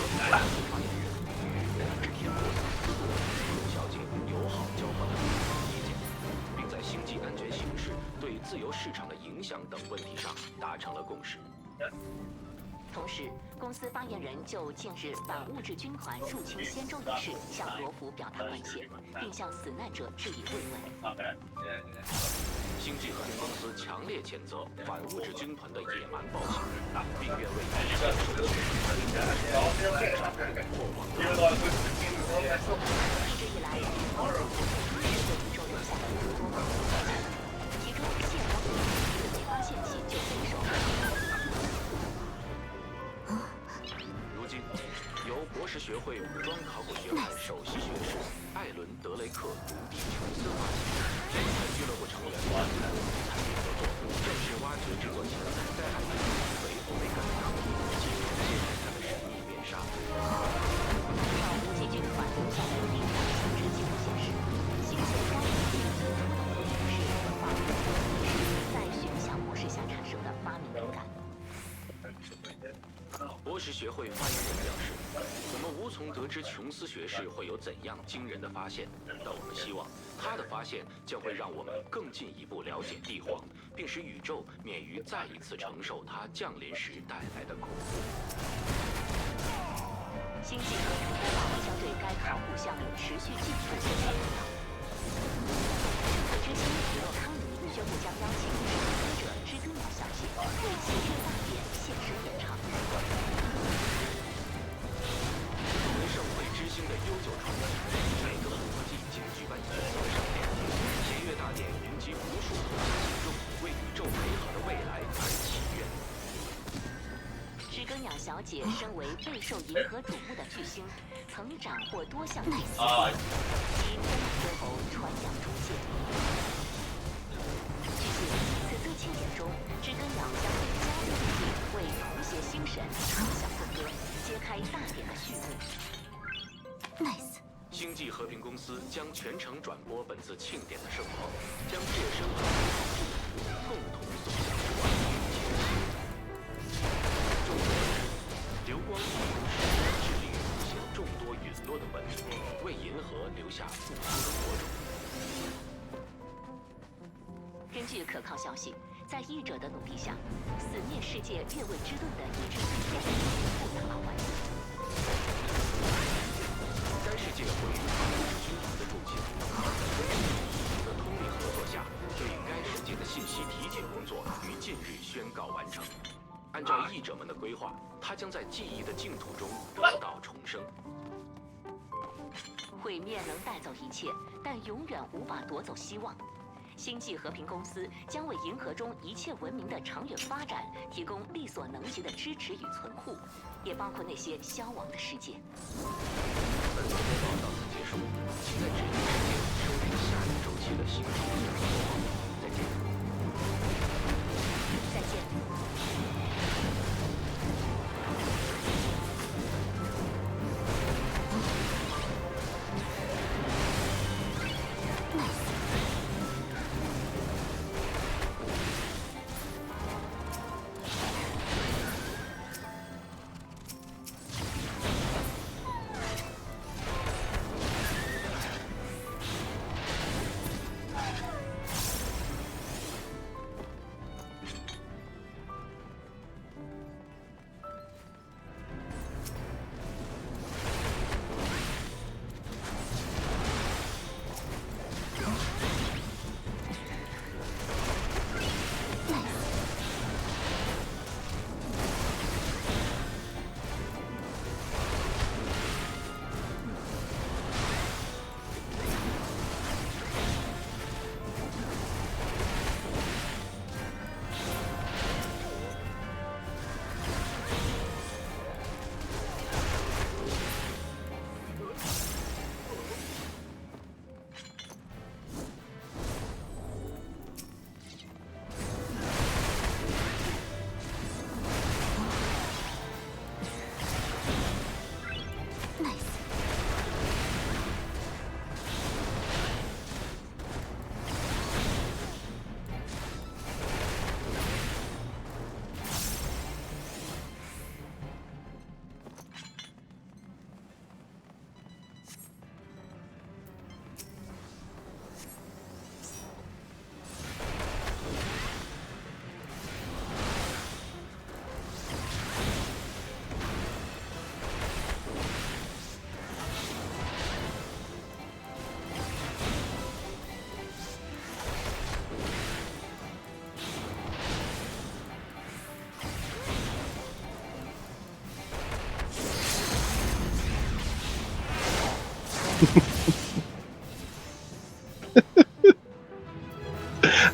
我们无从得知琼斯学士会有怎样惊人的发现，但我们希望他的发现将会让我们更进一步了解帝皇，并使宇宙免于再一次承受他降临时带来的恐怖。星际和平规划将对该考古项目持续进一步进行指导。知青皮洛康尼宣布将邀请使用者知更鸟小姐为骑士大典献身演唱。作为圣会之星的悠久传奇，每个复活季仅举办一次的盛典，协约大典云集无数国家信众，为宇宙美好的未来而祈愿。知更鸟小姐身为备受银河瞩目的巨星，曾斩获多项祭祀，其真理歌喉传扬中线。据悉，此次庆典中，知更鸟将对加入地点为同谐星神唱响颂歌，揭开大典的序幕。Nice。星际和平公司将全程转播本次庆典的盛况，将借声和美好祝福共同送向万民前世。众所周知，流光溢出时，致力于复现众多陨落的文明，为银河留下复苏的火种。根据可靠消息，在译者的努力下，死灭世界越位之盾的移植碎片不得而完成。该世界毁于法律之军团的入侵，在通力合作下，对该世界的信息提取工作于近日宣告完成。按照译者们的规划，它将在记忆的净土中得到重生。毁灭能带走一切，但永远无法夺走希望。星际和平公司将为银河中一切文明的长远发展提供力所能及的支持与存护，也包括那些消亡的世界。本次播报到此结束，请在指定时间收听下一周期的星际和平播报。再见。再见。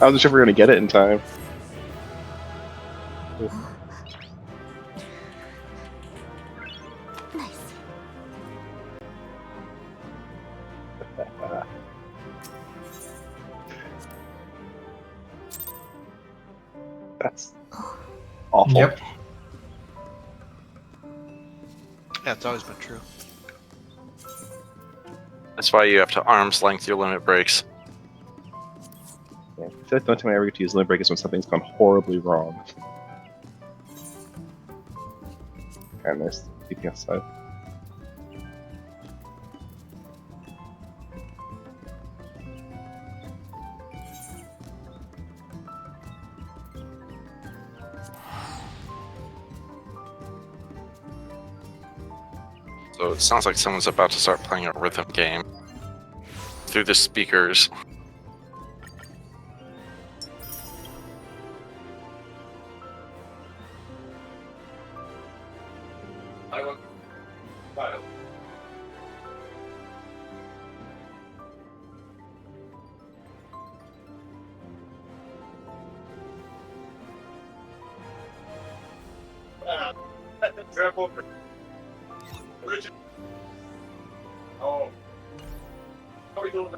I wasn't sure if we were gonna get it in time. Nice. That's awful. Yep. Yeah, it's always been true. That's why you have to arm's length your limit breaks. Yeah. I feel like the only time I ever get to use limit break is when something's gone horribly wrong. Kind of nice DPS side. So it sounds like someone's about to start playing a rhythm game through the speakers. Oh. How are we doing?